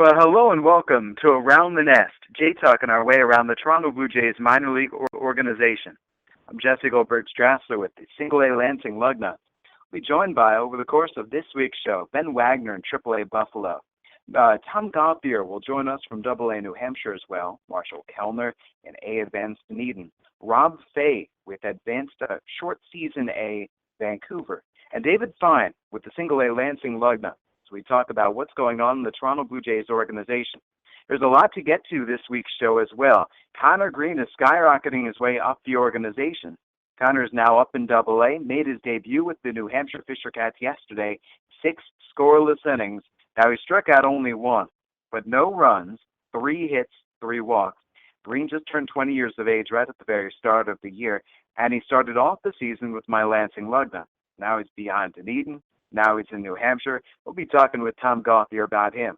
Well, hello and welcome to Around the Nest, Jay talking our way around the Toronto Blue Jays minor league organization. I'm Jesse Goldberg Strassler with the Single A Lansing Lugnuts. We'll be joined by, over the course of this week's show, Ben Wagner in Triple A Buffalo. Tom Gauthier will join us from Double A New Hampshire as well, Marshall Kellner in A Advanced Dunedin, Rob Fay with Advanced Short Season A Vancouver, and David Fine with the Single A Lansing Lugnuts. We talk about what's going on in the Toronto Blue Jays organization. There's a lot to get to this week's show as well. Connor Green is skyrocketing his way up the organization. Connor is now up in Double A, made his debut with the New Hampshire Fisher Cats yesterday, 6 scoreless innings. Now he struck out only 1, but no runs, 3 hits, 3 walks. Green just turned 20 years of age right at the very start of the year, and he started off the season with my Lansing Lugnuts. Now he's behind Dunedin. Now he's in New Hampshire. We'll be talking with Tom Gauthier about him.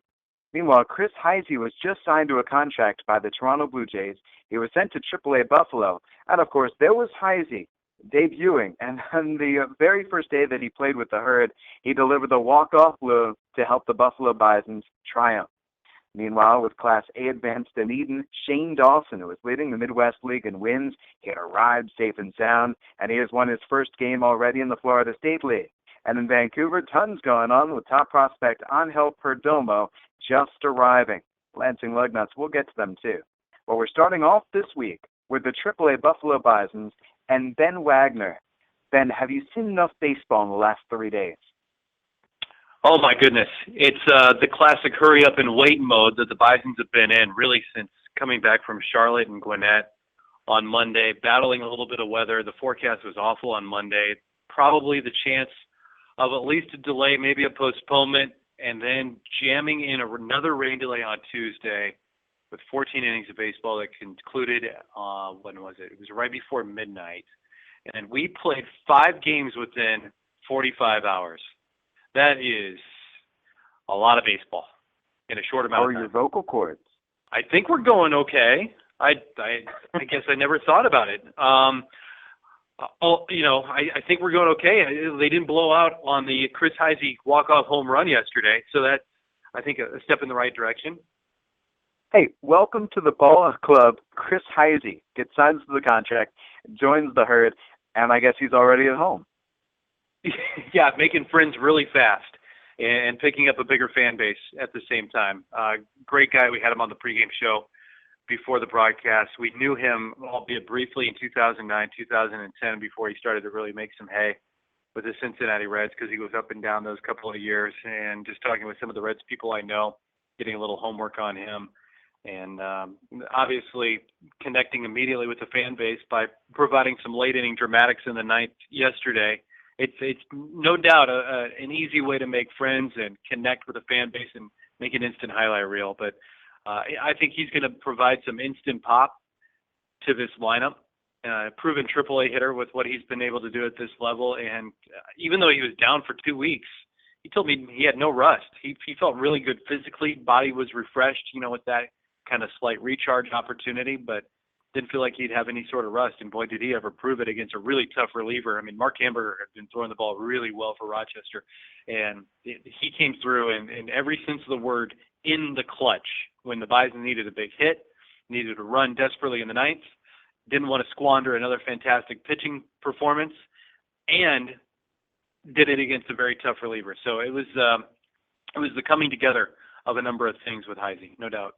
Meanwhile, Chris Heisey was just signed to a contract by the Toronto Blue Jays. He was sent to AAA Buffalo. And, of course, there was Heisey debuting. And on the very first day that he played with the Herd, he delivered the walk-off move to help the Buffalo Bisons triumph. Meanwhile, with Class A Advanced Dunedin, Shane Dawson, who is leading the Midwest League in wins, he had arrived safe and sound, and he has won his first game already in the Florida State League. And in Vancouver, tons going on with top prospect Angel Perdomo just arriving. Lansing Lugnuts, we'll get to them too. Well, we're starting off this week with the AAA Buffalo Bisons and Ben Wagner. Ben, have you seen enough baseball in the last 3 days? Oh, my goodness. It's the classic hurry up and wait mode that the Bisons have been in really since coming back from Charlotte and Gwinnett on Monday, battling a little bit of weather. The forecast was awful on Monday. Probably the chance of at least a delay, maybe a postponement, and then jamming in another rain delay on Tuesday with 14 innings of baseball that concluded, when was it? It was right before midnight. And we played 5 games within 45 hours. That is a lot of baseball in a short amount of time. How are your vocal cords? I think we're going okay. I guess I never thought about it. I think we're going okay. They didn't blow out on the Chris Heisey walk-off home run yesterday, so that's, I think, a step in the right direction. Hey, welcome to the ball club. Chris Heisey gets signed to the contract, joins the Herd, and I guess he's already at home. Yeah, making friends really fast and picking up a bigger fan base at the same time. Great guy. We had him on the pregame show before the broadcast. We knew him, albeit briefly, in 2009, 2010, before he started to really make some hay with the Cincinnati Reds, because he was up and down those couple of years. And just talking with some of the Reds people I know, getting a little homework on him, and obviously connecting immediately with the fan base by providing some late inning dramatics in the ninth yesterday. It's no doubt an easy way to make friends and connect with the fan base and make an instant highlight reel. But I think he's going to provide some instant pop to this lineup. Proven AAA hitter with what he's been able to do at this level. And even though he was down for 2 weeks, he told me he had no rust. He felt really good physically. Body was refreshed, with that kind of slight recharge opportunity, but didn't feel like he'd have any sort of rust. And boy, did he ever prove it against a really tough reliever. I mean, Mark Hamburger has been throwing the ball really well for Rochester. And he came through in every sense of the word in the clutch when the Bison needed a big hit, needed to run desperately in the ninth, didn't want to squander another fantastic pitching performance, and did it against a very tough reliever. So it was the coming together of a number of things with Heisey, no doubt.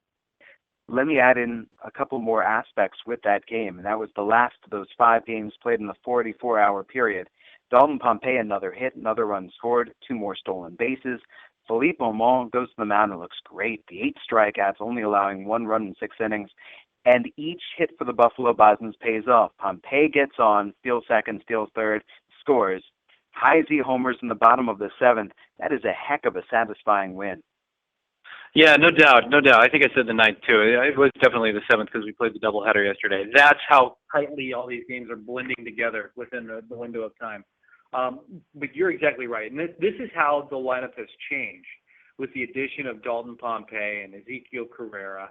Let me add in a couple more aspects with that game, and that was the last of those 5 games played in the 44-hour period. Dalton Pompey, another hit, another run scored, 2 more stolen bases. Philippe Aumont goes to the mound and looks great. The 8 strikeouts, only allowing 1 run in 6 innings. And each hit for the Buffalo Bisons pays off. Pompey gets on, steals second, steals third, scores. Heisey homers in the bottom of the 7th. That is a heck of a satisfying win. Yeah, no doubt, no doubt. I think I said the ninth too. It was definitely the 7th because we played the doubleheader yesterday. That's how tightly all these games are blending together within the window of time. But you're exactly right. And this is how the lineup has changed with the addition of Dalton Pompey and Ezekiel Carrera.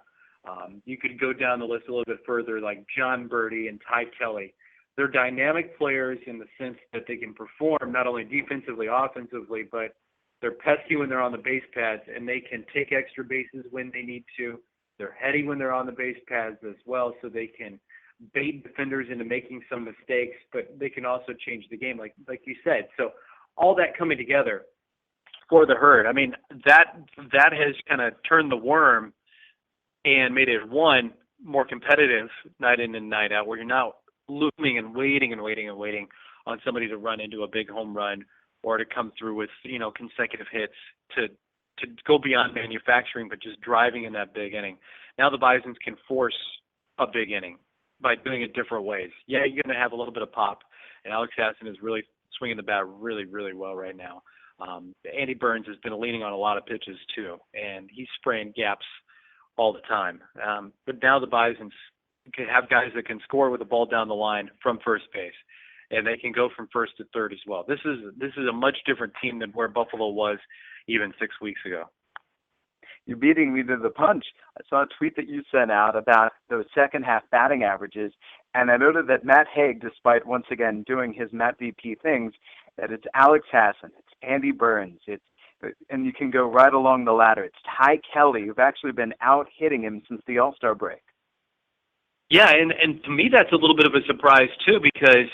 You could go down the list a little bit further, like John Birdie and Ty Kelly. They're dynamic players in the sense that they can perform not only defensively, offensively, but They're pesky when they're on the base pads, and they can take extra bases when they need to. They're heady when they're on the base pads as well, so they can bait defenders into making some mistakes, but they can also change the game, like you said. So all that coming together for the Herd, I mean, that has kind of turned the worm and made it, one, more competitive night in and night out, where you're not looming and waiting on somebody to run into a big home run or to come through with, consecutive hits to go beyond manufacturing, but just driving in that big inning. Now the Bisons can force a big inning by doing it different ways. Yeah, you're going to have a little bit of pop, and Alex Hassan is really swinging the bat really, really well right now. Andy Burns has been leaning on a lot of pitches too, and he's spraying gaps all the time. But now the Bisons can have guys that can score with the ball down the line from first base, and they can go from first to third as well. This is a much different team than where Buffalo was even 6 weeks ago. You're beating me to the punch. I saw a tweet that you sent out about those second half batting averages, and I noted that Matt Haig, despite once again doing his Matt VP things, that it's Alex Hassan, it's Andy Burns, and you can go right along the ladder. It's Ty Kelly, who've actually been out hitting him since the All-Star break. Yeah, and to me that's a little bit of a surprise too, because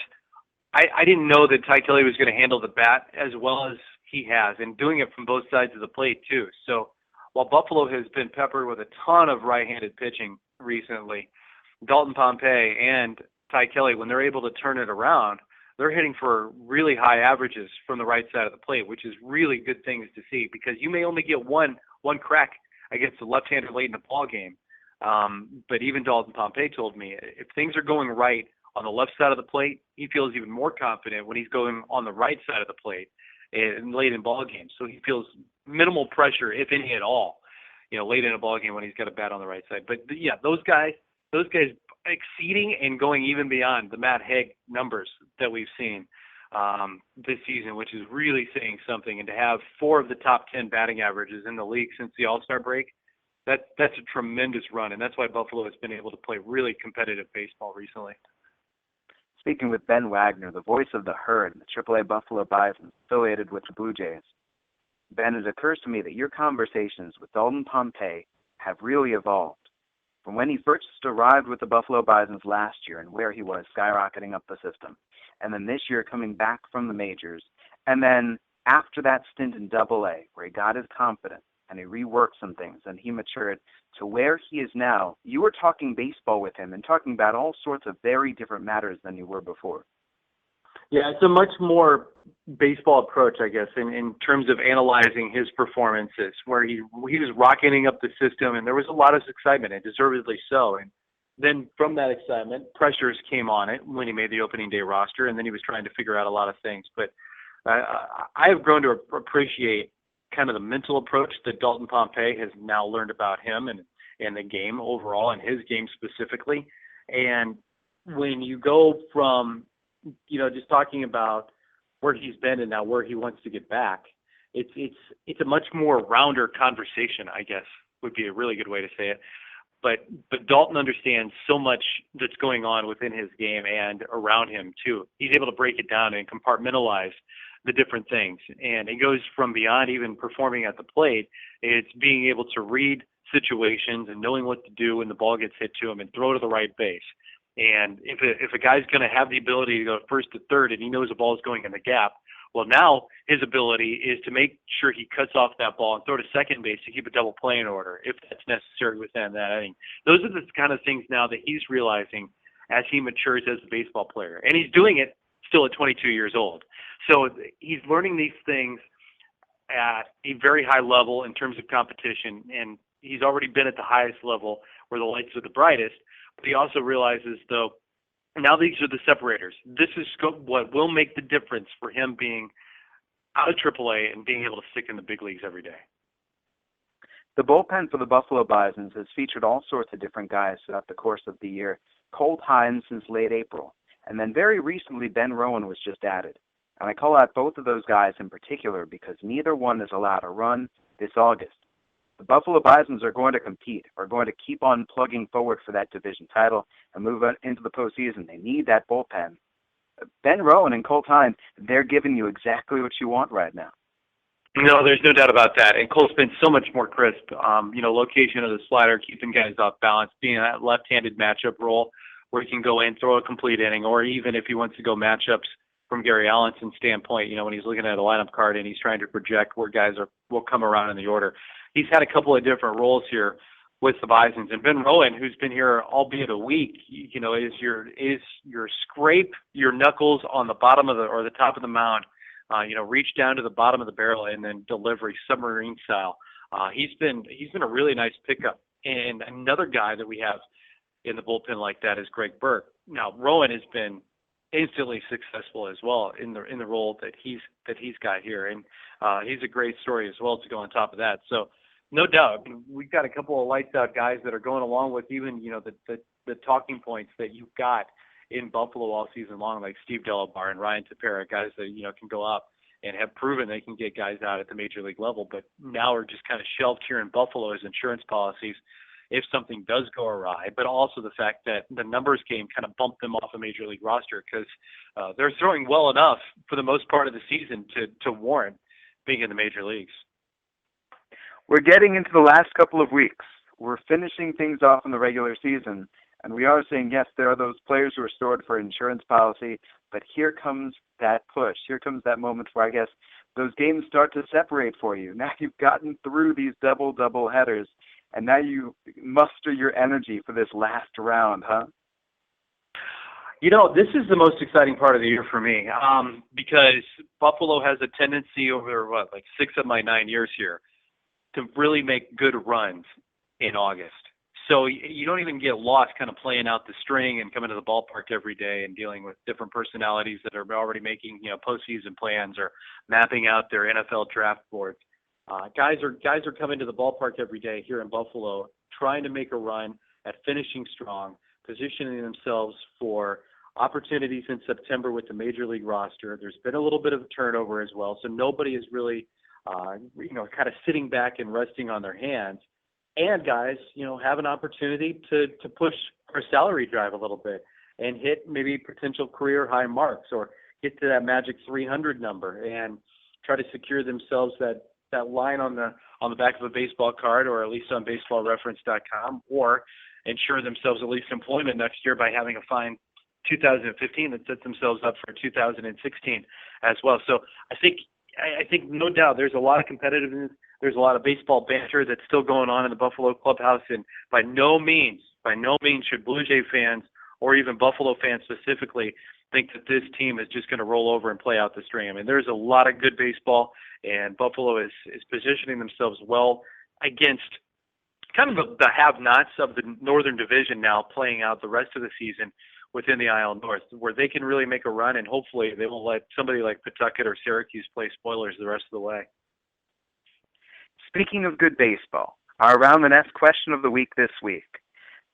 I didn't know that Ty Kelly was going to handle the bat as well as he has, and doing it from both sides of the plate too. So while Buffalo has been peppered with a ton of right-handed pitching recently, Dalton Pompey and Ty Kelly, when they're able to turn it around, they're hitting for really high averages from the right side of the plate, which is really good things to see, because you may only get one crack against the left-hander late in the ball game. But even Dalton Pompey told me if things are going right on the left side of the plate, he feels even more confident when he's going on the right side of the plate and late in ball games. So he feels minimal pressure, if any at all, late in a ball game when he's got a bat on the right side. But yeah, those guys exceeding and going even beyond the Matt Haig numbers that we've seen this season, which is really saying something. And to have 4 of the top 10 batting averages in the league since the All-Star break, that's a tremendous run, and that's why Buffalo has been able to play really competitive baseball recently. Speaking with Ben Wagner, the voice of the Herd, the AAA Buffalo Bisons, affiliated with the Blue Jays. Ben, it occurs to me that your conversations with Dalton Pompey have really evolved. From when he first arrived with the Buffalo Bisons last year and where he was skyrocketing up the system, and then this year coming back from the majors, and then after that stint in Double-A, where he got his confidence and he reworked some things and he matured to where he is now, you were talking baseball with him and talking about all sorts of very different matters than you were before. Yeah, it's a much more baseball approach, I guess, in terms of analyzing his performances, where he was rocketing up the system, and there was a lot of excitement, and deservedly so. And then from that excitement, pressures came on it when he made the opening day roster, and then he was trying to figure out a lot of things. But I have grown to appreciate kind of the mental approach that Dalton Pompey has now learned about him and the game overall, and his game specifically. And when you go from just talking about where he's been and now where he wants to get back, it's a much more rounder conversation, I guess, would be a really good way to say it. But Dalton understands so much that's going on within his game and around him too. He's able to break it down and compartmentalize the different things. And it goes from beyond even performing at the plate. It's being able to read situations and knowing what to do when the ball gets hit to him and throw to the right base. And if a guy's going to have the ability to go first to third and he knows the ball is going in the gap, well, now his ability is to make sure he cuts off that ball and throw to second base to keep a double play in order if that's necessary within that inning. Those are the kind of things now that he's realizing as he matures as a baseball player. And he's doing it still at 22 years old. So he's learning these things at a very high level in terms of competition, and he's already been at the highest level where the lights are the brightest. But he also realizes, though, now these are the separators. This is what will make the difference for him being out of AAA and being able to stick in the big leagues every day. The bullpen for the Buffalo Bisons has featured all sorts of different guys throughout the course of the year. Colt Hines since late April. And then very recently, Ben Rowan was just added. And I call out both of those guys in particular because neither one is allowed a run this August. The Buffalo Bisons are going to compete, are going to keep on plugging forward for that division title and move on into the postseason. They need that bullpen. Ben Rowan and Colt Hines, they're giving you exactly what you want right now. No, there's no doubt about that. And Cole's been so much more crisp. Location of the slider, keeping guys off balance, being in that left-handed matchup role where he can go in, throw a complete inning, or even if he wants to go matchups from Gary Allison's standpoint, when he's looking at a lineup card and he's trying to project where guys will come around in the order. He's had a couple of different roles here with the Bisons. And Ben Rowan, who's been here albeit a week, is your scrape your knuckles on the bottom of the top of the mound, reach down to the bottom of the barrel and then delivery submarine style. He's been a really nice pickup. And another guy that we have in the bullpen like that is Greg Burke. Now Rowan has been instantly successful as well in the role that he's got here, and he's a great story as well to go on top of that. So no doubt, we've got a couple of lights out guys that are going along with even the talking points that you've got in Buffalo all season long, like Steve Delabar and Ryan Tepera, guys that can go up and have proven they can get guys out at the major league level, but now are just kind of shelved here in Buffalo as insurance policies if something does go awry, but also the fact that the numbers game kind of bumped them off a major league roster because they're throwing well enough for the most part of the season to warrant being in the major leagues. We're getting into the last couple of weeks. We're finishing things off in the regular season, and we are saying, yes, there are those players who are stored for insurance policy, but here comes that push. Here comes that moment where I guess those games start to separate for you. Now you've gotten through these double headers, and now you muster your energy for this last round, huh? This is the most exciting part of the year for me because Buffalo has a tendency over, 6 of my 9 years here to really make good runs in August. So you don't even get lost kind of playing out the string and coming to the ballpark every day and dealing with different personalities that are already making, postseason plans or mapping out their NFL draft boards. Guys are coming to the ballpark every day here in Buffalo, trying to make a run at finishing strong, positioning themselves for opportunities in September with the major league roster. There's been a little bit of a turnover as well, so nobody is really, kind of sitting back and resting on their hands. And guys, have an opportunity to push our salary drive a little bit and hit maybe potential career high marks or get to that magic 300 number and try to secure themselves that line on the back of a baseball card or at least on baseballreference.com, or ensure themselves at least employment next year by having a fine 2015 that sets themselves up for 2016 as well. So I think no doubt there's a lot of competitiveness. There's a lot of baseball banter that's still going on in the Buffalo clubhouse, and by no means should Blue Jay fans or even Buffalo fans specifically think that this team is just going to roll over and play out the string. I mean, there's a lot of good baseball, and Buffalo is positioning themselves well against kind of the have-nots of the Northern Division now, playing out the rest of the season within the IL North, where they can really make a run, and hopefully they won't let somebody like Pawtucket or Syracuse play spoilers the rest of the way. Speaking of good baseball, our Around the Nest question of the week this week.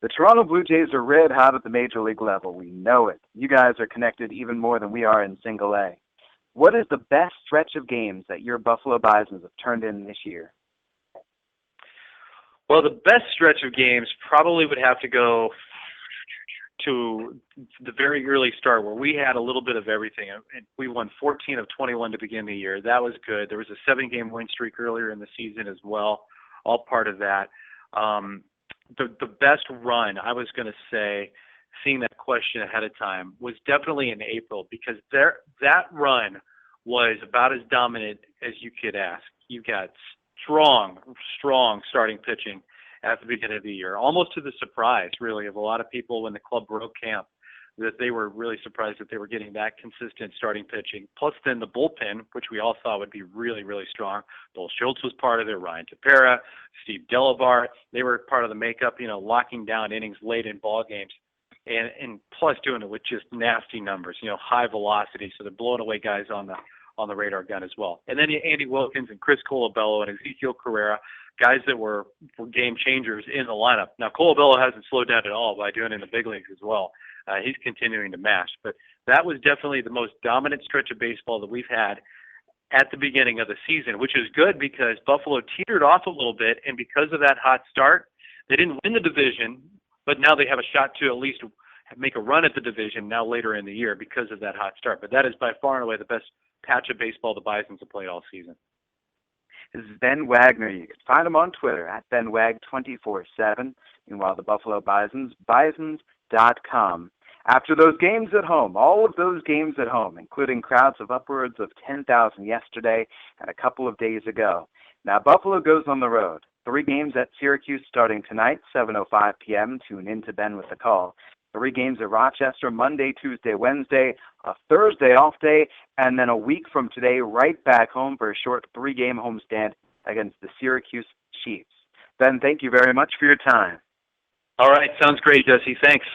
The Toronto Blue Jays are red hot at the major league level. We know it. You guys are connected even more than we are in single A. What is the best stretch of games that your Buffalo Bisons have turned in this year? Well, the best stretch of games probably would have to go to the very early start where we had a little bit of everything. We won 14 of 21 to begin the year. That was good. There was a 7-game win streak earlier in the season as well, all part of that. The best run, I was going to say, seeing that question ahead of time, was definitely in April, because that run was about as dominant as you could ask. You got strong starting pitching at the beginning of the year, almost to the surprise, really, of a lot of people when the club broke camp, that they were really surprised that they were getting that consistent starting pitching. Plus then the bullpen, which we all thought would be really, really strong. Bill Schultz was part of it, Ryan Tepera, Steve Delabar. They were part of the makeup, locking down innings late in ball games. And plus doing it with just nasty numbers, high velocity. So they're blowing away guys on the radar gun as well. And then Andy Wilkins and Chris Colabello and Ezekiel Carrera, guys that were game changers in the lineup. Now, Colabello hasn't slowed down at all by doing it in the big leagues as well. He's continuing to mash. But that was definitely the most dominant stretch of baseball that we've had at the beginning of the season, which is good because Buffalo teetered off a little bit, and because of that hot start, they didn't win the division, but now they have a shot to at least make a run at the division now later in the year because of that hot start. But that is by far and away the best patch of baseball the Bisons have played all season. is Ben Wagner. You can find him on Twitter at BenWag247. Meanwhile, the Buffalo Bisons, bisons.com. After those games at home, all of those games at home, including crowds of upwards of 10,000 yesterday and a couple of days ago. Now, Buffalo goes on the road. 3 games at Syracuse starting tonight, 7:05 p.m. Tune in to Ben with the call. 3 games at Rochester, Monday, Tuesday, Wednesday, a Thursday off day, and then a week from today, right back home for a short 3-game homestand against the Syracuse Chiefs. Ben, thank you very much for your time. All right, sounds great, Jesse. Thanks.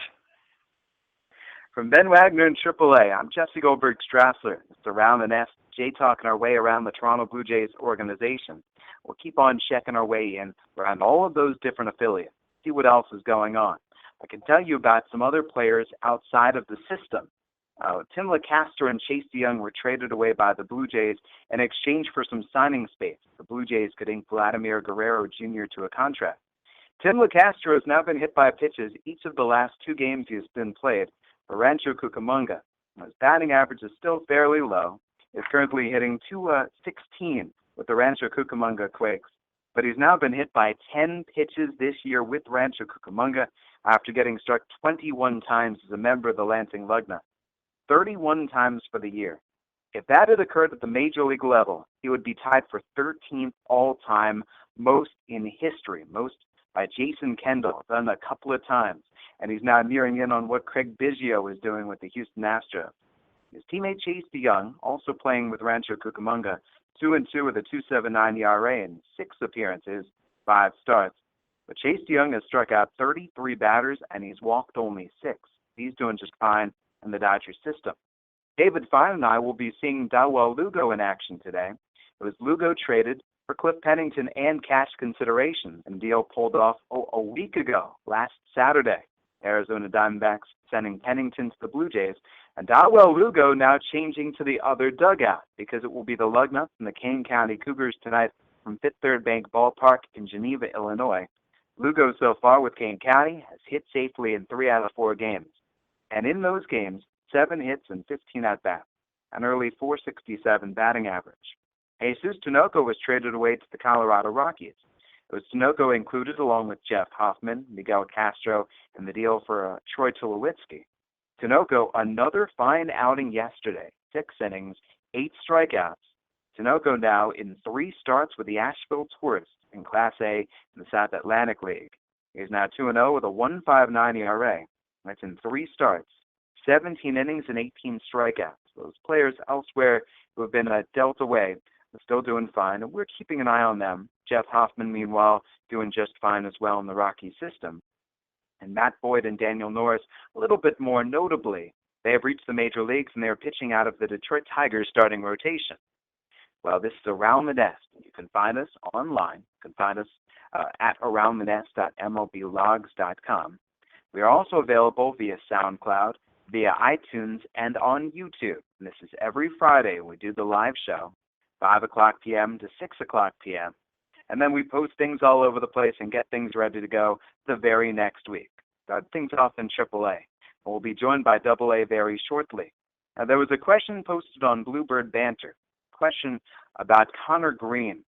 From Ben Wagner in AAA, I'm Jesse Goldberg-Strassler. It's Around the Nest, Jay-talking our way around the Toronto Blue Jays organization. We'll keep on checking our way in around all of those different affiliates, see what else is going on. I can tell you about some other players outside of the system. Tim LeCastro and Chase DeYoung were traded away by the Blue Jays in exchange for some signing space. The Blue Jays could ink Vladimir Guerrero Jr. to a contract. Tim LeCastro has now been hit by pitches each of the last 2 games he has been played for Rancho Cucamonga. His batting average is still fairly low. He's currently hitting .216 with the Rancho Cucamonga Quakes. But he's now been hit by 10 pitches this year with Rancho Cucamonga after getting struck 21 times as a member of the Lansing Lugnuts. 31 times for the year. If that had occurred at the major league level, he would be tied for 13th all-time, most in history, most by Jason Kendall, done a couple of times. And he's now nearing in on what Craig Biggio is doing with the Houston Astros. His teammate Chase DeYoung, also playing with Rancho Cucamonga, 2-2 with a 2.79 ERA in 6 appearances, 5 starts. But Chase DeYoung has struck out 33 batters and he's walked only 6. He's doing just fine in the Dodgers system. David Fine and I will be seeing Dawel Lugo in action today. It was Lugo traded for Cliff Pennington and cash consideration, and deal pulled off a week ago, last Saturday. Arizona Diamondbacks sending Pennington to the Blue Jays, and Dawel Lugo now changing to the other dugout because it will be the Lugnuts and the Kane County Cougars tonight from Fifth Third Bank Ballpark in Geneva, Illinois. Lugo so far with Kane County has hit safely in 3 out of 4 games. And in those games, 7 hits and 15 at-bats, an early .467 batting average. Jesus Tinoco was traded away to the Colorado Rockies. It was Tinoco included along with Jeff Hoffman, Miguel Castro, and the deal for Troy Tulowitzki. Tinoco, another fine outing yesterday, 6 innings, 8 strikeouts. Tinoco now in 3 starts with the Asheville Tourists in Class A in the South Atlantic League. He's now 2-0 with a 1.59 ERA. That's in 3 starts, 17 innings and 18 strikeouts. Those players elsewhere who have been dealt away are still doing fine, and we're keeping an eye on them. Jeff Hoffman, meanwhile, doing just fine as well in the Rocky system. And Matt Boyd and Daniel Norris, a little bit more notably, they have reached the major leagues and they are pitching out of the Detroit Tigers starting rotation. Well, this is Around the Nest. You can find us online. You can find us at aroundthenest.mlblogs.com. We are also available via SoundCloud, via iTunes, and on YouTube. And this is every Friday. We do the live show, 5 o'clock p.m. to 6 o'clock p.m. And then we post things all over the place and get things ready to go the very next week. Start things off in AAA. We'll be joined by AA very shortly. Now, there was a question posted on Bluebird Banter, a question about Connor Green.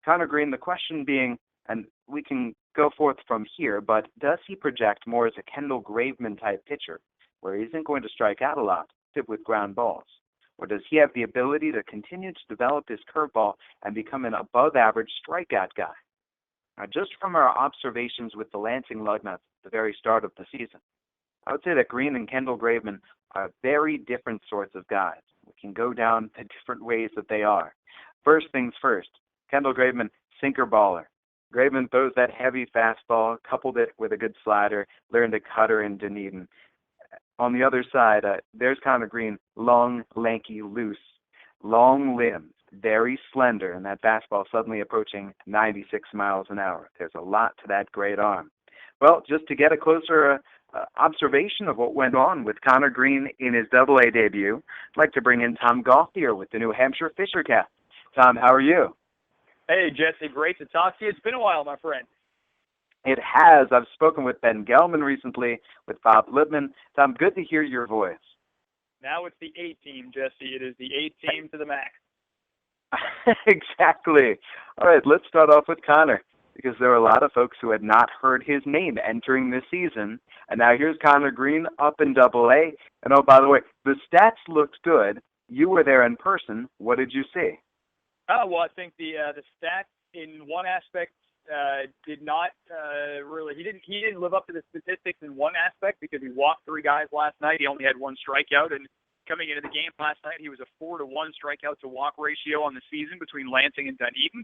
Connor Green, the question being, and we can go forth from here, but does he project more as a Kendall Graveman-type pitcher, where he isn't going to strike out a lot, sit with ground balls? Or does he have the ability to continue to develop his curveball and become an above-average strikeout guy? Now, just from our observations with the Lansing Lugnuts at the very start of the season, I would say that Green and Kendall Graveman are very different sorts of guys. We can go down the different ways that they are. First things first, Kendall Graveman, sinker baller. Graveman throws that heavy fastball, coupled it with a good slider, learned to cutter in Dunedin. On the other side, there's Connor Green, long, lanky, loose, long limbs, very slender, and that fastball suddenly approaching 96 miles an hour. There's a lot to that great arm. Well, just to get a closer observation of what went on with Connor Green in his AA debut, I'd like to bring in Tom Gauthier with the New Hampshire Fisher Cats. Tom, how are you? Hey, Jesse, great to talk to you. It's been a while, my friend. It has. I've spoken with Ben Gelman recently, with Bob Libman. Tom, good to hear your voice. Now it's the A team, Jesse. It is the A team to the max. Exactly. All right, let's start off with Connor, because there are a lot of folks who had not heard his name entering this season. And now here's Connor Green up in Double A. And oh, by the way, the stats looked good. You were there in person. What did you see? Well, I think the stats in one aspect did not really. He didn't live up to the statistics in one aspect because he walked three guys last night. He only had one strikeout, and coming into the game last night, he was a 4-to-1 strikeout to walk ratio on the season between Lansing and Dunedin.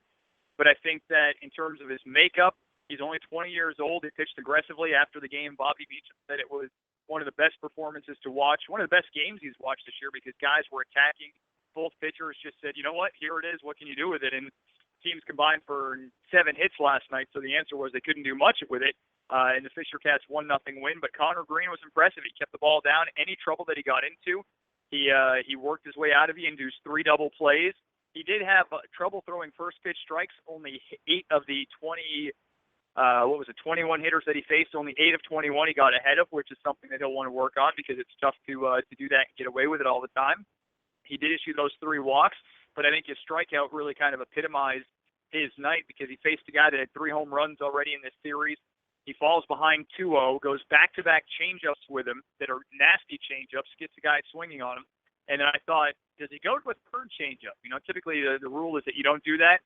But I think that in terms of his makeup, he's only 20 years old. He pitched aggressively after the game. Bobby Beecham said it was one of the best performances to watch, one of the best games he's watched this year because guys were attacking. Both pitchers just said, you know what, here it is. What can you do with it? And teams combined for 7 hits last night, so the answer was they couldn't do much with it. And the Fisher Cats 1-0 win. But Connor Green was impressive. He kept the ball down. Any trouble that he got into, he worked his way out of it. He induced 3 double plays. He did have trouble throwing first pitch strikes. Only 8 of the 21 hitters that he faced, only 8 of 21 he got ahead of, which is something that he'll want to work on because it's tough to do that and get away with it all the time. He did issue those 3 walks, but I think his strikeout really kind of epitomized his night because he faced a guy that had 3 home runs already in this series. He falls behind 2-0, goes back-to-back changeups with him that are nasty changeups, gets the guy swinging on him. And then I thought, does he go to a third changeup? You know, typically the rule is that you don't do that.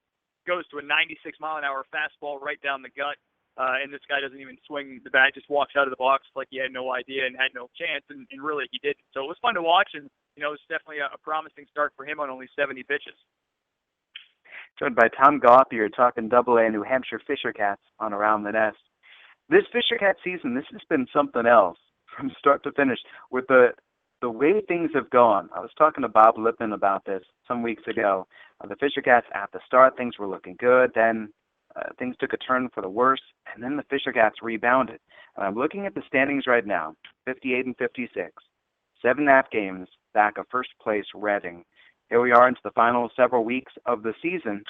Goes to a 96-mile-an-hour fastball right down the gut, and this guy doesn't even swing the bat, just walks out of the box like he had no idea and had no chance, and really he didn't. So it was fun to watch, and, you know, it's definitely a promising start for him on only 70 pitches. Joined by Tom Gauthier, talking Double A New Hampshire Fisher Cats on Around the Nest. This Fisher Cat season, this has been something else from start to finish. With the way things have gone, I was talking to Bob Lippman about this some weeks ago. The Fisher Cats, at the start, things were looking good. Then things took a turn for the worse, and then the Fisher Cats rebounded. And I'm looking at the standings right now, 58 and 56, 7.5 games back of first place Reading. Here we are into the final several weeks of the season.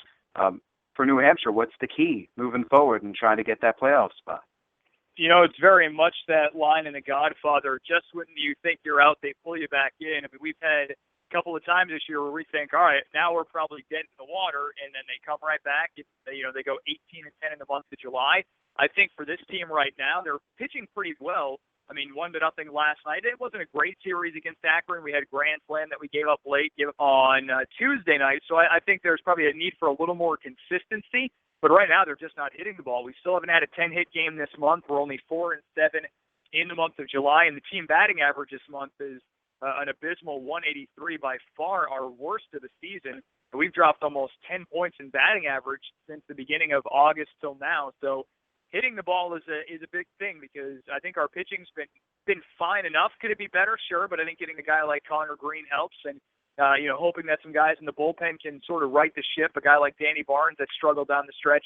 For New Hampshire, what's the key moving forward and trying to get that playoff spot? You know, it's very much that line in The Godfather. Just when you think you're out, they pull you back in. I mean, we've had a couple of times this year where we think, all right, now we're probably dead in the water, and then they come right back. They go 18 and 10 in the month of July. I think for this team right now, they're pitching pretty well. I mean, 1-0 last night. It wasn't a great series against Akron. We had a grand slam that we gave up late, on Tuesday night. So I think there's probably a need for a little more consistency. But right now, they're just not hitting the ball. We still haven't had a 10-hit game this month. We're only 4 and 7 in the month of July, and the team batting average this month is an abysmal 183, by far our worst of the season. And we've dropped almost 10 points in batting average since the beginning of August till now. So hitting the ball is a big thing because I think our pitching's been fine enough. Could it be better? Sure, but I think getting a guy like Connor Green helps, and hoping that some guys in the bullpen can sort of right the ship. A guy like Danny Barnes that struggled down the stretch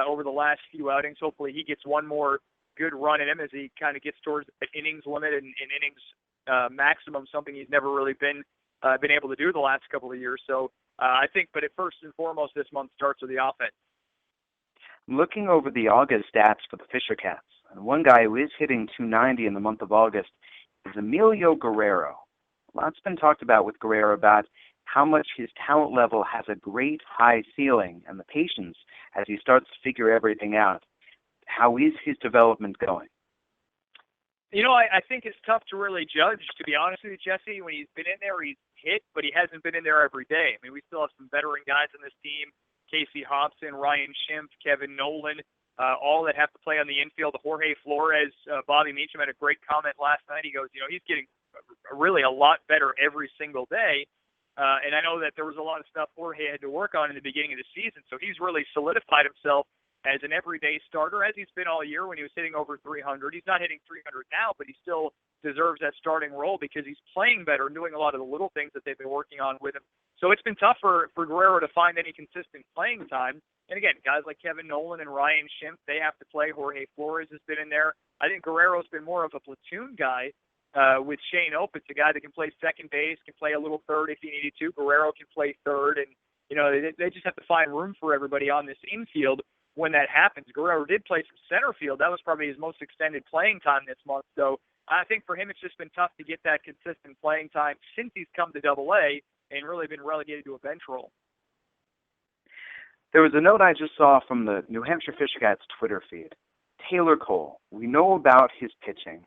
over the last few outings. Hopefully he gets one more good run in him as he kind of gets towards the innings limit and innings maximum, something he's never really been able to do the last couple of years. So I think, but at first and foremost, this month starts with the offense. Looking over the August stats for the Fisher Cats, and one guy who is hitting .290 in the month of August is Emilio Guerrero. A lot's been talked about with Guerrero about how much his talent level has a great high ceiling and the patience as he starts to figure everything out. How is his development going? You know, I think it's tough to really judge, to be honest with you, Jesse. When he's been in there, he's hit, but he hasn't been in there every day. I mean, we still have some veteran guys on this team, Casey Hobson, Ryan Schimpf, Kevin Nolan, all that have to play on the infield. Jorge Flores, Bobby Meacham had a great comment last night. He goes, he's getting really a lot better every single day. And I know that there was a lot of stuff Jorge had to work on in the beginning of the season, so he's really solidified himself as an everyday starter, as he's been all year when he was hitting over 300. He's not hitting 300 now, but he still deserves that starting role because he's playing better and doing a lot of the little things that they've been working on with him. So it's been tough for Guerrero to find any consistent playing time. And again, guys like Kevin Nolan and Ryan Schimpf, they have to play. Jorge Flores has been in there. I think Guerrero's been more of a platoon guy with Shane Opitz, a guy that can play second base, can play a little third if he needed to. Guerrero can play third, and they just have to find room for everybody on this infield when that happens. Guerrero did play some center field. That was probably his most extended playing time this month. So I think for him it's just been tough to get that consistent playing time since he's come to Double A and really been relegated to a bench role. There was a note I just saw from the New Hampshire Fisher Cats Twitter feed. Taylor Cole. We know about his pitching,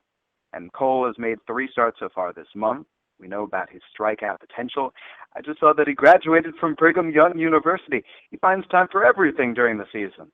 and Cole has made 3 starts so far this month. We know about his strikeout potential. I just saw that he graduated from Brigham Young University. He finds time for everything during the season.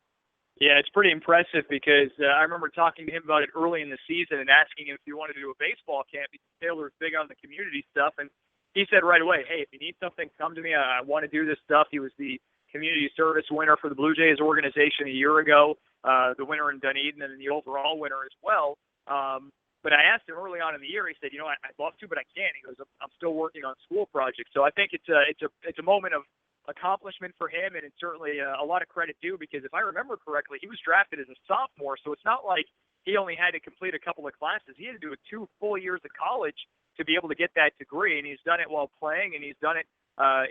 Yeah, it's pretty impressive because I remember talking to him about it early in the season and asking him if he wanted to do a baseball camp. Taylor's big on the community stuff, and he said right away, hey, if you need something, come to me. I want to do this stuff. He was the community service winner for the Blue Jays organization a year ago, the winner in Dunedin, and then the overall winner as well. But I asked him early on in the year. He said, I'd love to, but I can't. He goes, I'm still working on school projects. So I think it's a moment of accomplishment for him, and it's certainly a lot of credit due because if I remember correctly, he was drafted as a sophomore. So it's not like he only had to complete a couple of classes. He had to do 2 full years of college to be able to get that degree, and he's done it while playing, and he's done it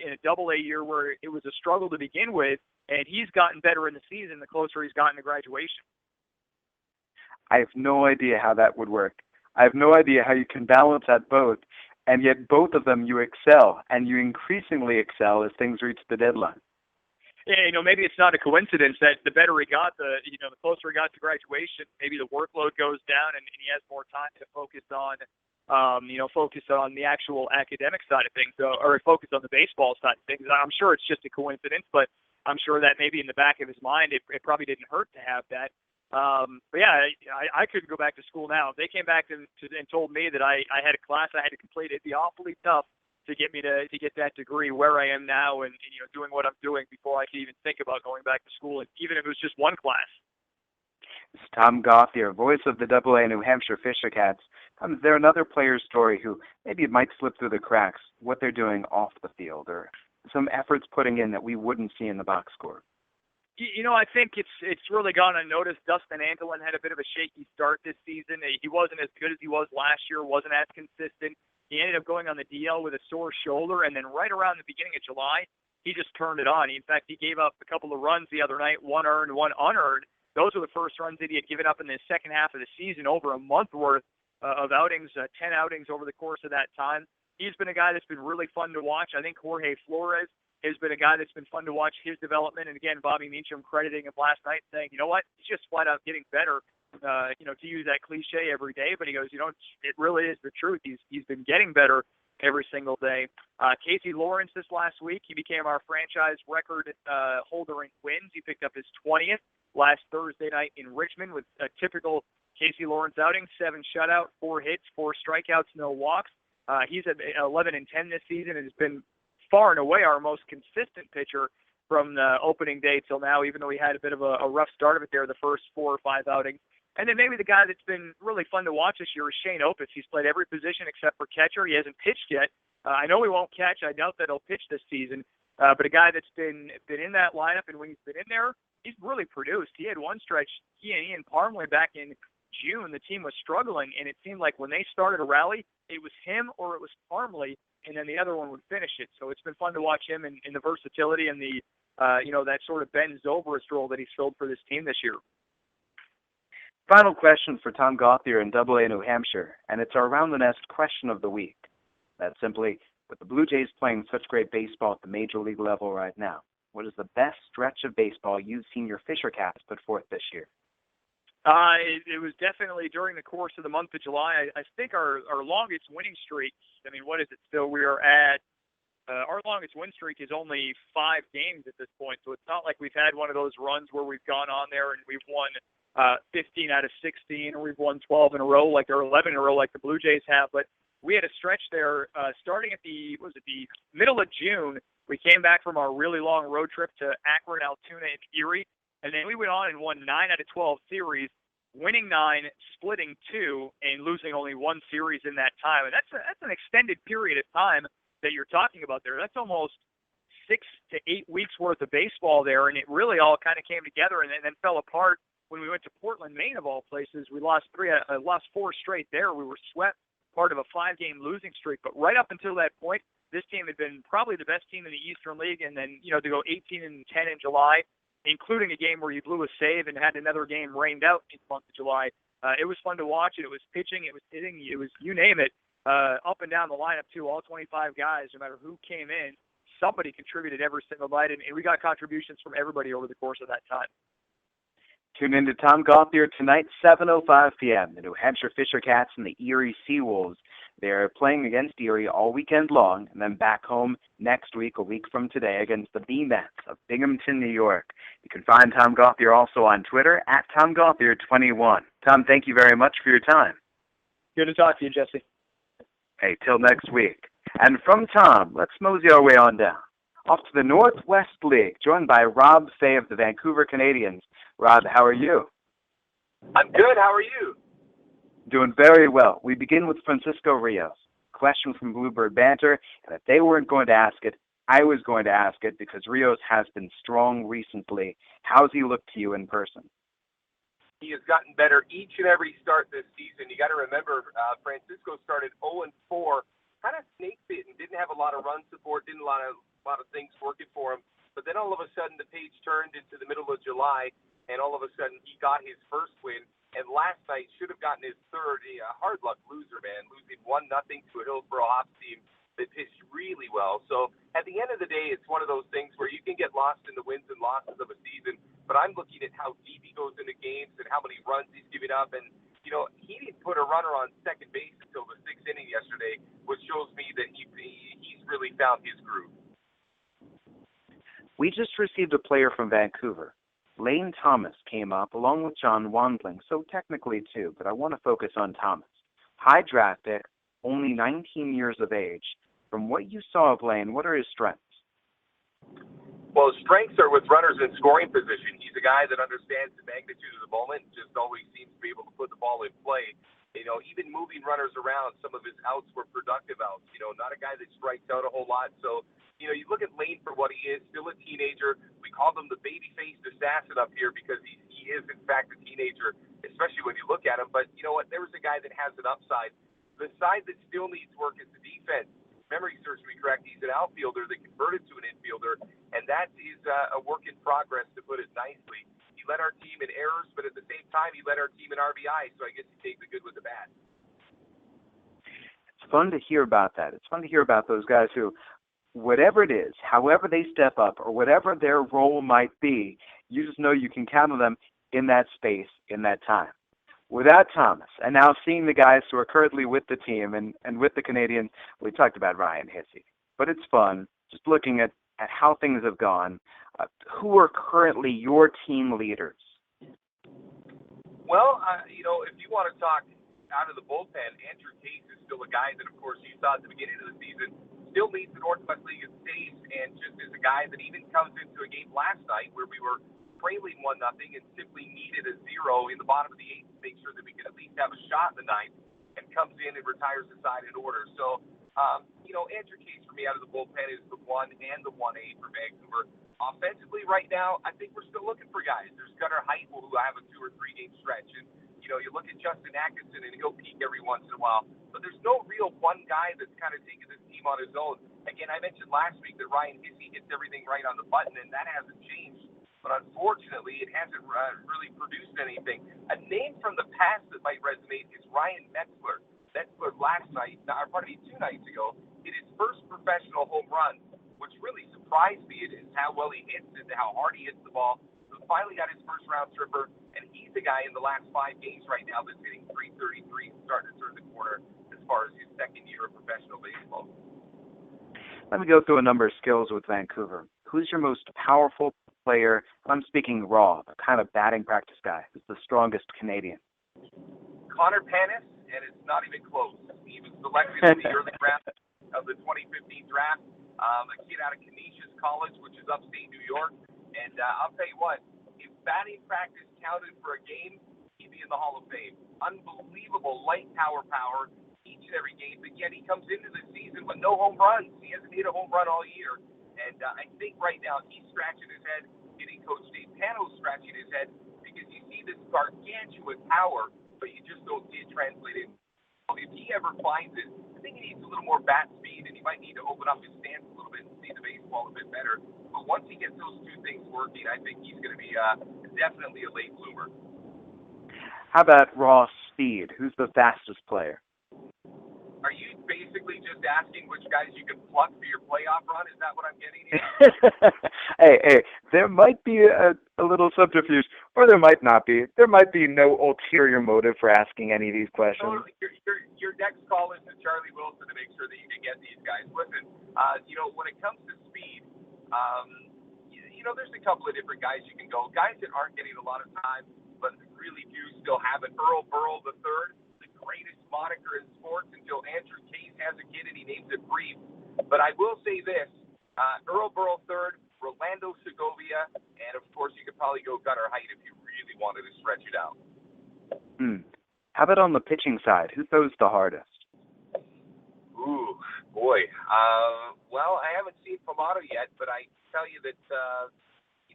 in a double-A year where it was a struggle to begin with, and he's gotten better in the season the closer he's gotten to graduation. I have no idea how that would work. I have no idea how you can balance at both, and yet both of them you excel, and you increasingly excel as things reach the deadline. Yeah, maybe it's not a coincidence that the better he got, the closer he got to graduation, maybe the workload goes down and he has more time to focus on the actual academic side of things, or focus on the baseball side of things. I'm sure it's just a coincidence, but I'm sure that maybe in the back of his mind, it probably didn't hurt to have that. But yeah, I couldn't go back to school now. If they came back and told me that I had a class I had to complete, it'd be awfully tough to get me to get that degree where I am now and doing what I'm doing before I could even think about going back to school, even if it was just one class. It's Tom Gauthier, voice of the AA New Hampshire Fisher Cats. Is there another player's story who maybe might slip through the cracks, what they're doing off the field, or some efforts putting in that we wouldn't see in the box score? I think it's really gone unnoticed. Dustin Antolin had a bit of a shaky start this season. He wasn't as good as he was last year, wasn't as consistent. He ended up going on the DL with a sore shoulder, and then right around the beginning of July, he just turned it on. In fact, he gave up a couple of runs the other night, 1 earned, 1 unearned. Those were the first runs that he had given up in the second half of the season, over a month worth of outings, 10 outings over the course of that time. He's been a guy that's been really fun to watch. I think Jorge Flores has been a guy that's been fun to watch his development. And again, Bobby Meacham crediting him last night, saying, you know what, he's just flat out getting better. To use that cliche every day, but he goes, it really is the truth. He's been getting better every single day. Casey Lawrence this last week, he became our franchise record holder in wins. He picked up his 20th last Thursday night in Richmond with a typical Casey Lawrence outing: 7 shutout, 4 hits, 4 strikeouts, no walks. He's at 11-10 this season and has been far and away our most consistent pitcher from the opening day till now, even though he had a bit of a rough start of it there the first 4 or 5 outings. And then maybe the guy that's been really fun to watch this year is Shane Opitz. He's played every position except for catcher. He hasn't pitched yet. I know he won't catch. I doubt that he'll pitch this season. But a guy that's been in that lineup, and when he's been in there, he's really produced. He had one stretch, he and Ian Parmley back in June, the team was struggling, and it seemed like when they started a rally, it was him or it was Parmley, and then the other one would finish it. So it's been fun to watch him in the versatility and the that sort of Ben Zobrist role that he's filled for this team this year. Final question for Tom Gauthier in AA New Hampshire, and it's our Around the Nest question of the week. That's simply, with the Blue Jays playing such great baseball at the major league level right now, what is the best stretch of baseball you've seen your Fisher Cats put forth this year? It was definitely during the course of the month of July. I think our longest winning streak, what is it still? We are at, our longest win streak is only 5 games at this point, so it's not like we've had one of those runs where we've gone on there and we've won 15 out of 16, or we've won 12 in a row, or 11 in a row like the Blue Jays have. But we had a stretch there starting at the middle of June. We came back from our really long road trip to Akron, Altoona, and Erie, and then we went on and won 9 out of 12 series, winning 9, splitting 2, and losing only 1 series in that time. And that's an extended period of time that you're talking about there. That's almost 6 to 8 weeks worth of baseball there, and it really all kind of came together and then fell apart when we went to Portland, Maine, of all places. We lost 4 straight there. We were swept, part of a 5-game losing streak. But right up until that point, this team had been probably the best team in the Eastern League. And then, to go 18-10 in July, including a game where you blew a save and had another game rained out in the month of July. It was fun to watch. It was pitching. It was hitting. It was, you name it, up and down the lineup, too. All 25 guys, no matter who came in, somebody contributed every single night, and we got contributions from everybody over the course of that time. Tune in to Tom Gauthier tonight, 7:05 p.m. The New Hampshire Fisher Cats and the Erie Seawolves. They're playing against Erie all weekend long, and then back home next week, a week from today, against the B-Mets of Binghamton, New York. You can find Tom Gauthier also on Twitter, at TomGauthier21. Tom, thank you very much for your time. Good to talk to you, Jesse. Hey, till next week. And from Tom, let's mosey our way on down. Off to the Northwest League, joined by Rob Fay of the Vancouver Canadians. Rob, how are you? I'm good. How are you? Doing very well. We begin with Francisco Rios. Question from Bluebird Banter, and if they weren't going to ask it, I was going to ask it because Rios has been strong recently. How's he look to you in person? He has gotten better each and every start this season. You got to remember, Francisco started 0-4, kind of snake bitten, didn't have a lot of run support, didn't a lot of things working for him. But then all of a sudden, the page turned into the middle of July, and all of a sudden, he got his first win. And last night should have gotten his third. A hard luck loser, man, losing 1-0 to a Hillsborough Hops team that pitched really well. So at the end of the day, it's one of those things where you can get lost in the wins and losses of a season. But I'm looking at how deep he goes into games and how many runs he's giving up. And, you know, he didn't put a runner on second base until the sixth inning yesterday, which shows me that he's really found his groove. We just received a player from Vancouver. Lane Thomas came up along with John Wandling, so technically two, but I want to focus on Thomas. High draft pick, only 19 years of age. From what you saw of Lane, what are his strengths? Well, his strengths are with runners in scoring position. He's a guy that understands the magnitude of the moment, just always seems to be able to put the ball in play. You know, even moving runners around, some of his outs were productive outs. You know, not a guy that strikes out a whole lot. So, you know, you look at Lane for what he is, still a teenager. We call him the baby-faced assassin up here because he is, in fact, a teenager, especially when you look at him. But you know what? There was a guy that has an upside. The side that still needs work is the defense. Memory serves me correct. He's an outfielder that converted to an infielder, and that is a work in progress, to put it nicely. He led our team in errors, but at the same time, he led our team in RBI, so I guess you take the good with the bad. It's fun to hear about that. It's fun to hear about those guys who, whatever it is, however they step up, or whatever their role might be, you just know you can count on them in that space, in that time. Without Thomas, and now seeing the guys who are currently with the team and with the Canadians, we talked about Ryan Hissey, but it's fun just looking at how things have gone. Who are currently your team leaders? Well, you know, if you want to talk out of the bullpen, Andrew Case is still a guy that, of course, you saw at the beginning of the season, still leads the Northwest League in saves, and just is a guy that even comes into a game last night where we were trailing 1-0 and simply needed a 0 in the bottom of the 8th to make sure that we could at least have a shot in the 9th, and comes in and retires the side in order. So, you know, Andrew Case for me out of the bullpen is the 1 and the 1A for Vancouver. Offensively right now, I think we're still looking for guys. There's Gunnar Heitwell, who have a 2 or 3 game stretch, and you know, you look at Justin Atkinson and he'll peak every once in a while, but there's no real one guy that's kind of taken this team on his own. Again, I mentioned last week that Ryan Hissey hits everything right on the button, and that hasn't changed. But unfortunately, it hasn't really produced anything. A name from the past that might resonate is Ryan Metzler. Metzler last night, or pardon me, 2 nights ago, hit his first professional home run, which really surprised me. It is how well he hits it, how hard he hits the ball. So finally got his first round tripper, and he's the guy in the last 5 games right now that's hitting .333 and starting to turn the corner as far as his second year of professional baseball. Let me go through a number of skills with Vancouver. Who's your most powerful player? I'm speaking raw, the kind of batting practice guy. Who's the strongest Canadian? Connor Panis, and it's not even close. He was selected in the early round of the 2015 draft. A kid out of Canisius College, which is upstate New York. And I'll tell you what, if batting practice counted for a game, he'd be in the Hall of Fame. Unbelievable light power each and every game. But yet he comes into the season with no home runs. He hasn't hit a home run all year. And I think right now he's scratching his head, getting Coach Dave Pano's scratching his head, because you see this gargantuan power, but you just don't see it translated. If he ever finds it, I think he needs a little more bat speed, and he might need to open up his stance a little bit and see the baseball a bit better. But once he gets those 2 things working, I think he's going to be definitely a late bloomer. How about raw speed? Who's the fastest player? Are you basically just asking which guys you can pluck for your playoff run? Is that what I'm getting here? Hey, there might be a little subterfuge, or there might not be. There might be no ulterior motive for asking any of these questions. Totally. Your next call is to Charlie Wilson to make sure that you can get these guys. Listen, when it comes to speed, there's a couple of different guys you can go. Guys that aren't getting a lot of time, but really do still have it. Earl Burrell III, the greatest moniker in sports until Andrew Case has a kid and he names it Brief. But I will say this, Earl Burrell III, Rolando Segovia, and of course you could probably go Gunnar Height if you really wanted to stretch it out. How about on the pitching side? Who throws the hardest? Ooh, boy. Well, I haven't seen Pomato yet, but I tell you that,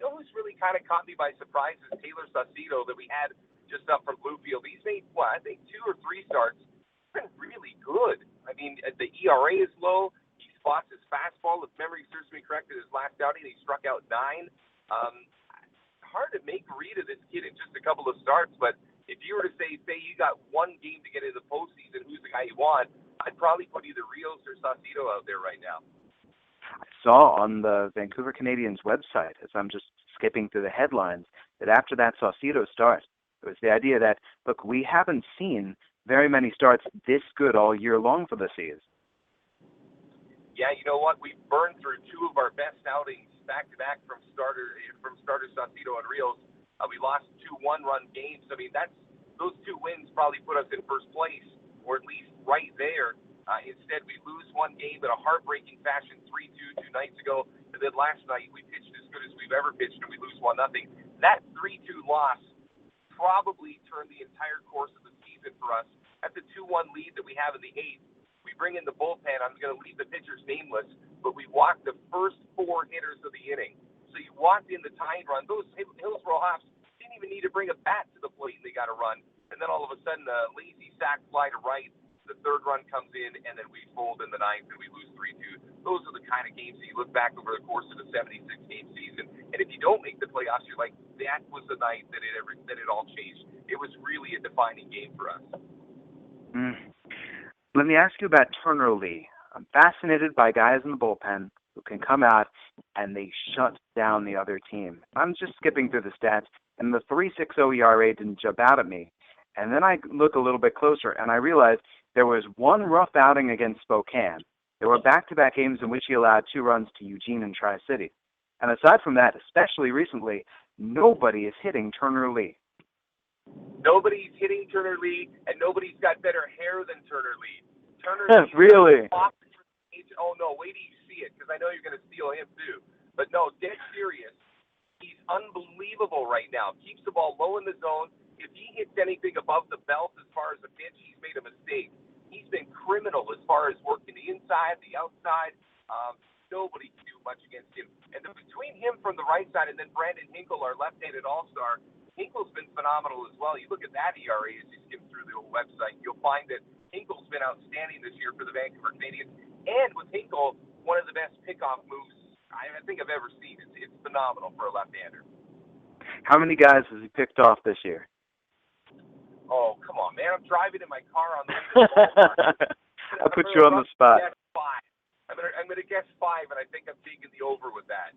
who's really kind of caught me by surprise is Taylor Saucedo that we had just up from Bluefield. He's made, I think 2 or 3 starts. He's been really good. I mean, the ERA is low. He spots his fastball. If memory serves me correct, in his last outing, he struck out 9. Hard to make a read of this kid in just a couple of starts, but if you were to say you got one game to get into the postseason, who's the guy you want, I'd probably put either Rios or Saucedo out there right now. I saw on the Vancouver Canadians website, as I'm just skipping through the headlines, that after that Saucedo start, it was the idea that, look, we haven't seen very many starts this good all year long for the Seas. Yeah, you know what? We've burned through 2 of our best outings back-to-back from starter Saucedo and Rios. We lost 2 one-run games. I mean, those 2 wins probably put us in first place, or at least right there. Instead, we lose one game in a heartbreaking fashion, 3-2 2 nights ago. And then last night, we pitched as good as we've ever pitched, and we lose 1-0. That 3-2 loss probably turned the entire course of the season for us. That's a 2-1 lead that we have in the 8th. We bring in the bullpen. I'm going to leave the pitchers nameless, but we walked the first 4 hitters of the inning. So you walked in the tying run. Those Hillsborough Hawks didn't even need to bring a bat to the plate, and they got a run. And then all of a sudden, a lazy sac fly to right. The 3rd run comes in, and then we fold in the 9th, and we lose 3-2. Those are the kind of games that you look back over the course of the 76-game season. And if you don't make the playoffs, you're like, that was the night that it all changed. It was really a defining game for us. Let me ask you about Turner Lee. I'm fascinated by guys in the bullpen who can come out and they shut down the other team. I'm just skipping through the stats, and the 3.60 ERA didn't jump out at me. And then I look a little bit closer, and I realize there was one rough outing against Spokane. There were back-to-back games in which he allowed 2 runs to Eugene and Tri-City. And aside from that, especially recently, nobody is hitting Turner Lee. Nobody's hitting Turner Lee, and nobody's got better hair than Turner Lee. Turner Lee really? Oh, no, wait till you see it, because I know you're going to steal him, too. But no, dead serious. He's unbelievable right now. Keeps the ball low in the zone. If he hits anything above the belt as far as the pitch, he's made a mistake. He's been criminal as far as working the inside, the outside. Nobody can do much against him. And then between him from the right side and then Brandon Hinkle, our left-handed all-star, Hinkle's been phenomenal as well. You look at that ERA as you skim through the old website, you'll find that Hinkle's been outstanding this year for the Vancouver Canadians. And with Hinkle, one of the best pickoff moves I think I've ever seen. It's phenomenal for a left-hander. How many guys has he picked off this year? Oh, come on, man. I'm driving in my car on the way to the ballpark. I'll put you on the spot. I'm going to guess 5, and I think I'm taking the over with that.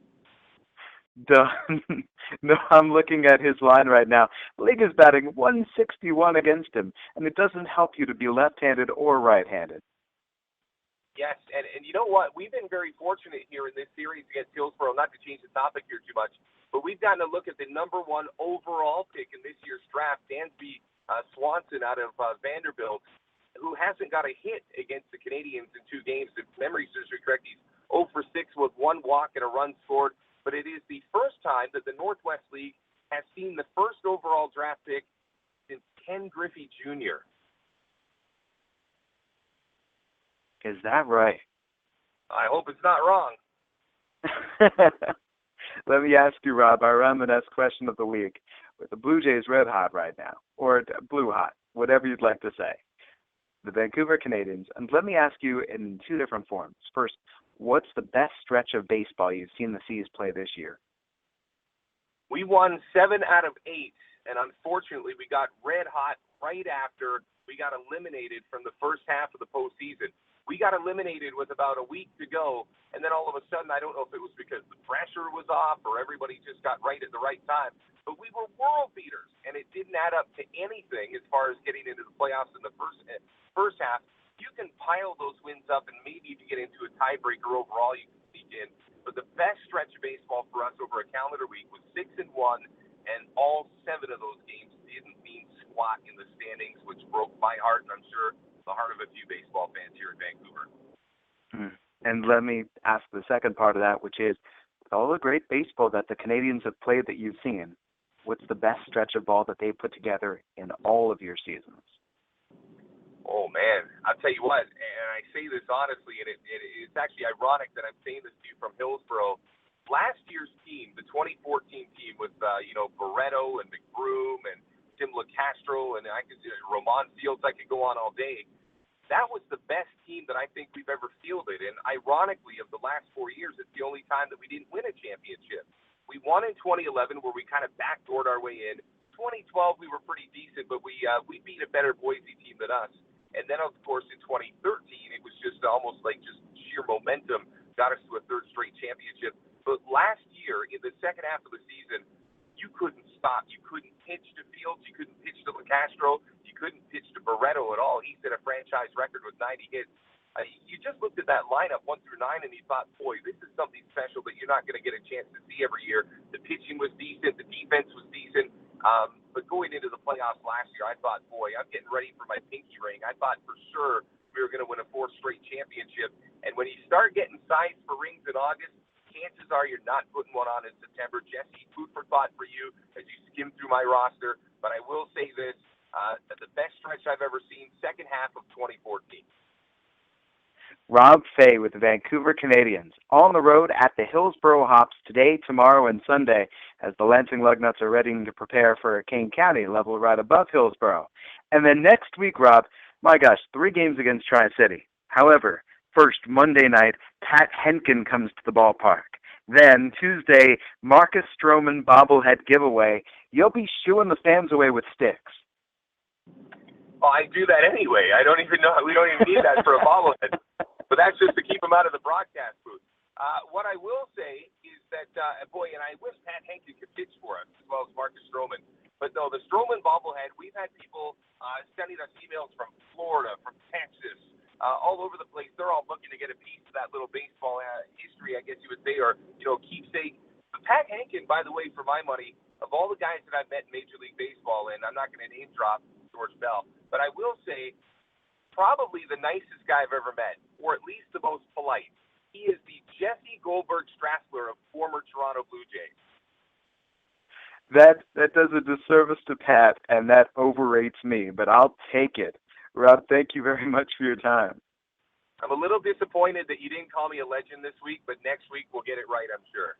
No, I'm looking at his line right now. The league is batting .161 against him, and it doesn't help you to be left-handed or right-handed. Yes, and you know what? We've been very fortunate here in this series against Hillsborough, not to change the topic here too much, but we've gotten a look at the number 1 overall pick in this year's draft, Dansby Swanson out of Vanderbilt, who hasn't got a hit against the Canadians in 2 games. If memory serves me correct, he's 0 for 6 with 1 walk and a run scored. But it is the first time that the Northwest League has seen the first overall draft pick since Ken Griffey Jr. Is that right? I hope it's not wrong. Let me ask you, Rob, our Rameness question of the week. With the Blue Jays red hot right now, or blue hot, whatever you'd like to say, the Vancouver Canadians, and let me ask you in 2 different forms. First, what's the best stretch of baseball you've seen the Seas play this year? We won 7 out of 8, and unfortunately we got red hot right after we got eliminated from the first half of the postseason. We got eliminated with about a week to go, and then all of a sudden, I don't know if it was because the pressure was off or everybody just got right at the right time, but we were world beaters, and it didn't add up to anything as far as getting into the playoffs in the first half. You can pile those wins up, and maybe if you get into a tiebreaker overall, you can sneak in. But the best stretch of baseball for us over a calendar week was 6-1, and all 7 of those games didn't mean squat in the standings, which broke my heart, and I'm sure the heart of a few baseball fans here in Vancouver. And let me ask the second part of that, which is, with all the great baseball that the Canadians have played that you've seen, what's the best stretch of ball that they've put together in all of your seasons? Oh, man, I'll tell you what, and I say this honestly, and it's actually ironic that I'm saying this to you from Hillsborough. Last year's team, the 2014 team with, Barreto and McBroom and Tim LaCastro, and I could Ramon Fields, I could go on all day. That was the best team that I think we've ever fielded. And ironically, of the last 4 years, it's the only time that we didn't win a championship. We won in 2011, where we kind of backdoored our way in. 2012, we were pretty decent, but we beat a better Boise team than us. And then, of course, in 2013, it was just almost like just sheer momentum got us to a third straight championship. But last year, in the second half of the season, you couldn't stop. You couldn't pitch to Fields. You couldn't pitch to LaCastro. You couldn't pitch to Barreto at all. He set a franchise record with 90 hits. You just looked at that lineup 1 through 9, and you thought, boy, this is something special that you're not going to get a chance to see every year. The pitching was decent. The defense was decent. But going into the playoffs last year, I thought, boy, I'm getting ready for my pinky ring. I thought for sure we were going to win a 4th straight championship. And when you start getting sized for rings in August, chances are you're not putting one on in September. Jesse, food for thought for you as you skim through my roster. But I will say this, the best stretch I've ever seen, second half of 2014. Rob Fay with the Vancouver Canadians, on the road at the Hillsborough Hops today, tomorrow, and Sunday, as the Lansing Lugnuts are ready to prepare for a Kane County level right above Hillsborough. And then next week, Rob, my gosh, 3 games against Tri-City. However, first, Monday night, Pat Henkin comes to the ballpark. Then, Tuesday, Marcus Stroman bobblehead giveaway. You'll be shooing the fans away with sticks. Well, I do that anyway. I don't even know. We don't even need that for a bobblehead. But that's just to keep them out of the broadcast booth. What I will say is that, and I wish Pat Henkin could pitch for us, as well as Marcus Stroman. But no, the Stroman bobblehead, we've had people sending us emails from Florida, from Texas, all over the place. They're all looking to get a piece of that little baseball history, I guess you would say, or, keepsake. But Pat Henkin, by the way, for my money, of all the guys that I've met in Major League Baseball, and I'm not going to name drop George Bell, but I will say probably the nicest guy I've ever met, or at least the most polite. He is the Jesse Goldberg Strassler of former Toronto Blue Jays. That does a disservice to Pat, and that overrates me, but I'll take it. Rob, thank you very much for your time. I'm a little disappointed that you didn't call me a legend this week, but next week we'll get it right, I'm sure.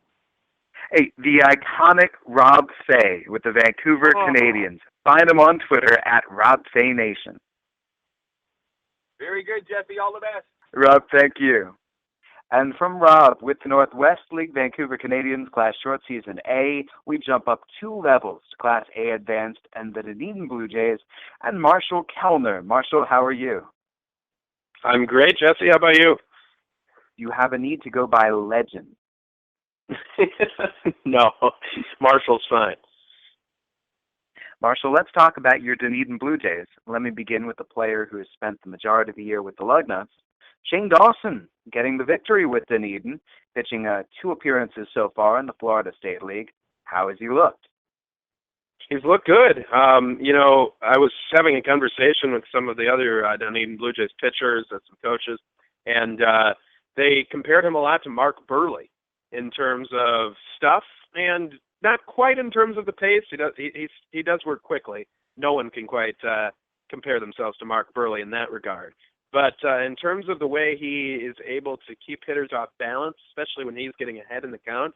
Hey, the iconic Rob Fay with the Vancouver Canadians. Find him on Twitter at RobFayNation. Very good, Jesse. All the best. Rob, thank you. And from Rob, with the Northwest League Vancouver Canadians Class Short Season A, we jump up 2 levels to Class A Advanced and the Dunedin Blue Jays, and Marshall Kellner. Marshall, how are you? I'm great, Jesse. How about you? You have a need to go by legend. No, Marshall's fine. Marshall, let's talk about your Dunedin Blue Jays. Let me begin with the player who has spent the majority of the year with the Lugnuts, Shane Dawson, getting the victory with Dunedin, pitching 2 appearances so far in the Florida State League. How has he looked? He's looked good. I was having a conversation with some of the other Dunedin Blue Jays pitchers and some coaches, and they compared him a lot to Mark Burley in terms of stuff, and not quite in terms of the pace. He does work quickly. No one can quite compare themselves to Mark Burley in that regard. But in terms of the way he is able to keep hitters off balance, especially when he's getting ahead in the count,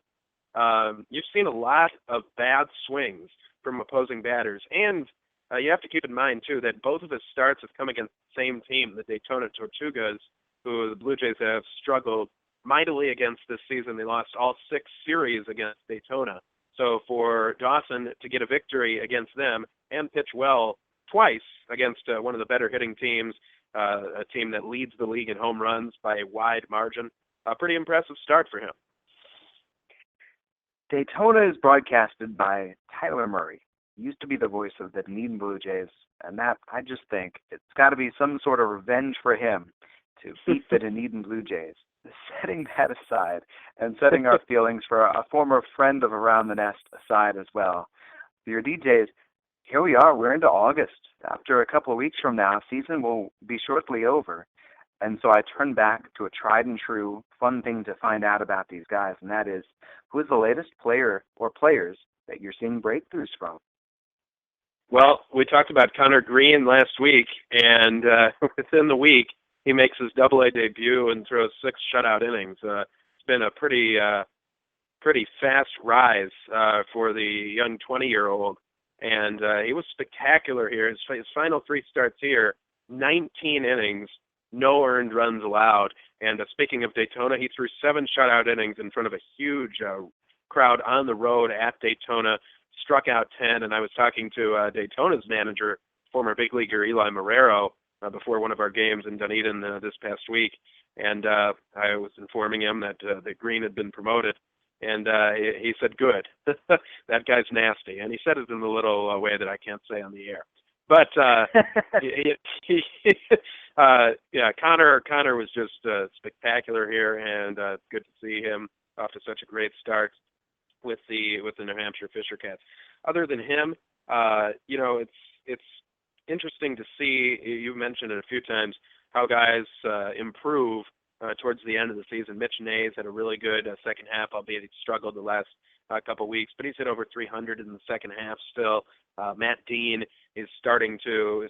you've seen a lot of bad swings from opposing batters. And you have to keep in mind, too, that both of his starts have come against the same team, the Daytona Tortugas, who the Blue Jays have struggled mightily against this season. They lost all 6 series against Daytona. So for Dawson to get a victory against them and pitch well twice against one of the better hitting teams, a team that leads the league in home runs by a wide margin. A pretty impressive start for him. Daytona is broadcasted by Tyler Murray. He used to be the voice of the Dunedin Blue Jays, and that, I just think, it's got to be some sort of revenge for him to beat the Dunedin Blue Jays. Setting that aside and setting our feelings for a former friend of Around the Nest aside as well. For your DJs, here we are. We're into August. After a couple of weeks from now, season will be shortly over. And so I turn back to a tried and true fun thing to find out about these guys, and that is, who is the latest player or players that you're seeing breakthroughs from? Well, we talked about Connor Green last week, and within the week, he makes his Double-A debut and throws 6 shutout innings. It's been a pretty fast rise for the young 20-year-old, and he was spectacular here. His final 3 starts here, 19 innings, no earned runs allowed. And speaking of Daytona, he threw 7 shutout innings in front of a huge crowd on the road at Daytona, struck out 10. And I was talking to Daytona's manager, former big leaguer Eli Marrero, before one of our games in Dunedin this past week. And I was informing him that Green had been promoted. And he said, good. That guy's nasty. And he said it in a little way that I can't say on the air. But Connor was just spectacular here, and good to see him off to such a great start with the New Hampshire Fisher Cats. Other than him, it's interesting to see. You mentioned it a few times how guys improve towards the end of the season. Mitch Nays had a really good second half, albeit he struggled the last couple of weeks, but he's hit over 300 in the second half still. Matt Dean is starting to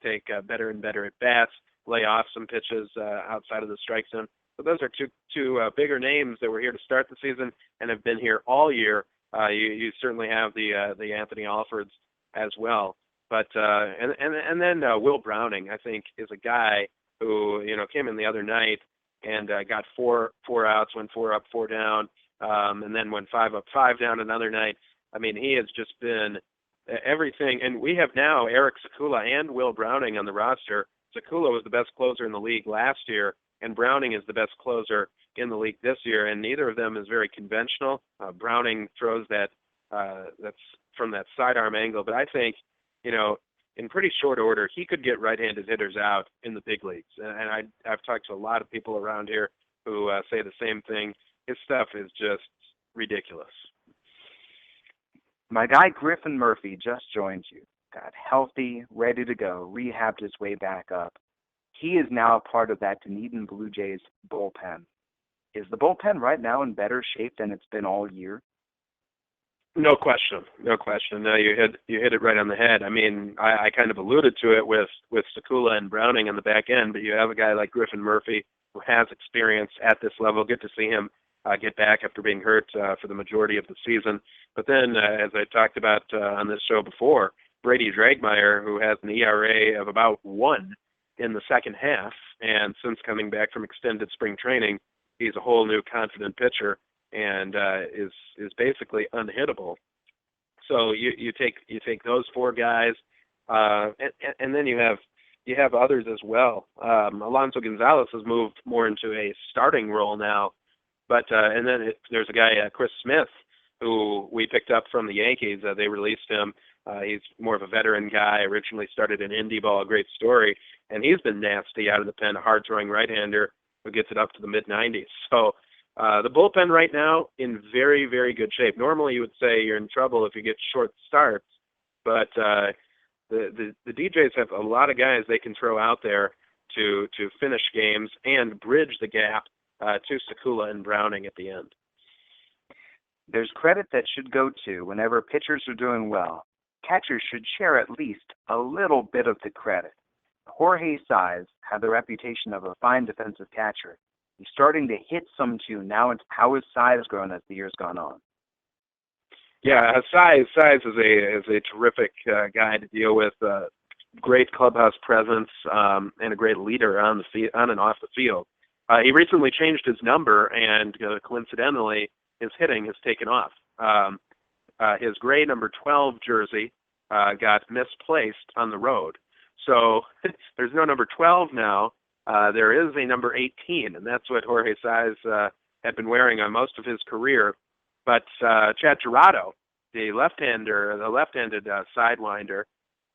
take better and better at bats, lay off some pitches outside of the strike zone. So those are two bigger names that were here to start the season and have been here all year. You certainly have the Anthony Alfords as well, but and then Will Browning, I think, is a guy who came in the other night and got four outs, went 4 up, 4 down, and then went 5 up, 5 down another night. I mean, he has just been everything. And we have now Eric Sakula and Will Browning on the roster. Sakula was the best closer in the league last year, and Browning is the best closer in the league this year, and neither of them is very conventional. Browning throws that's from that sidearm angle, but I think, in pretty short order, he could get right-handed hitters out in the big leagues. And I've talked to a lot of people around here who say the same thing. His stuff is just ridiculous. My guy Griffin Murphy just joined you. Got healthy, ready to go, rehabbed his way back up. He is now a part of that Dunedin Blue Jays bullpen. Is the bullpen right now in better shape than it's been all year? No question. No, you hit it right on the head. I mean, I kind of alluded to it with Sakula and Browning on the back end, but you have a guy like Griffin Murphy who has experience at this level. Good to see him get back after being hurt for the majority of the season. But then, as I talked about on this show before, Brady Dragmeyer, who has an ERA of about 1 in the second half, and since coming back from extended spring training, he's a whole new confident pitcher and is basically unhittable. So you take those 4 guys, and then you have others as well. Alonso Gonzalez has moved more into a starting role now, but and then there's a guy Chris Smith who we picked up from the Yankees. They released him. He's more of a veteran guy. Originally started in indie ball, a great story, and he's been nasty out of the pen. A hard throwing right-hander who gets it up to the mid-90s. So. The bullpen right now in very, very good shape. Normally you would say you're in trouble if you get short starts, but the DJs have a lot of guys they can throw out there to finish games and bridge the gap to Sakula and Browning at the end. There's credit that should go to whenever pitchers are doing well. Catchers should share at least a little bit of the credit. Jorge Sáez had the reputation of a fine defensive catcher. He's starting to hit some too. Now it's how his size grown as the years gone on. Yeah, Sáez is a terrific guy to deal with. Great clubhouse presence and a great leader on and off the field. He recently changed his number, and coincidentally, his hitting has taken off. His gray number 12 jersey got misplaced on the road. So there's no number 12 now. There is a number 18, and that's what Jorge Saiz had been wearing on most of his career. But Chad Gerardo, the left-handed sidewinder,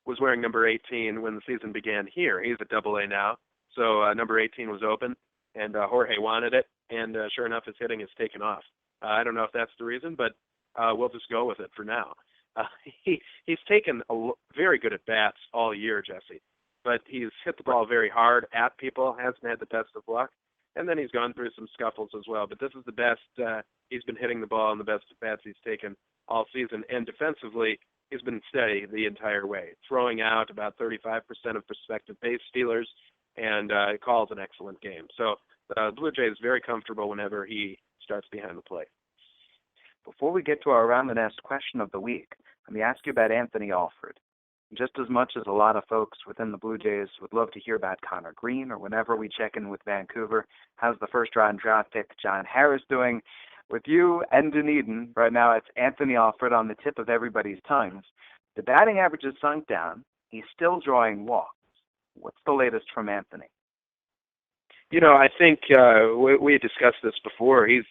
was wearing number 18 when the season began here. He's at Double-A now, so number 18 was open, and Jorge wanted it, and sure enough, his hitting has taken off. I don't know if that's the reason, but we'll just go with it for now. He's taken very good at-bats all year, Jesse, but he's hit the ball very hard at people, hasn't had the best of luck, and then he's gone through some scuffles as well. But this is the best he's been hitting the ball and the best at-bats he's taken all season, and defensively, he's been steady the entire way, throwing out about 35% of prospective base stealers, and calls an excellent game. So the Blue Jays is very comfortable whenever he starts behind the plate. Before we get to our Around the Nest question of the week, let me ask you about Anthony Alford. Just as much as a lot of folks within the Blue Jays would love to hear about Connor Green, or whenever we check in with Vancouver, how's the first-round draft pick John Harris doing? With you and Dunedin, right now it's Anthony Alford on the tip of everybody's tongues. The batting average has sunk down. He's still drawing walks. What's the latest from Anthony? I think we had discussed this before. He's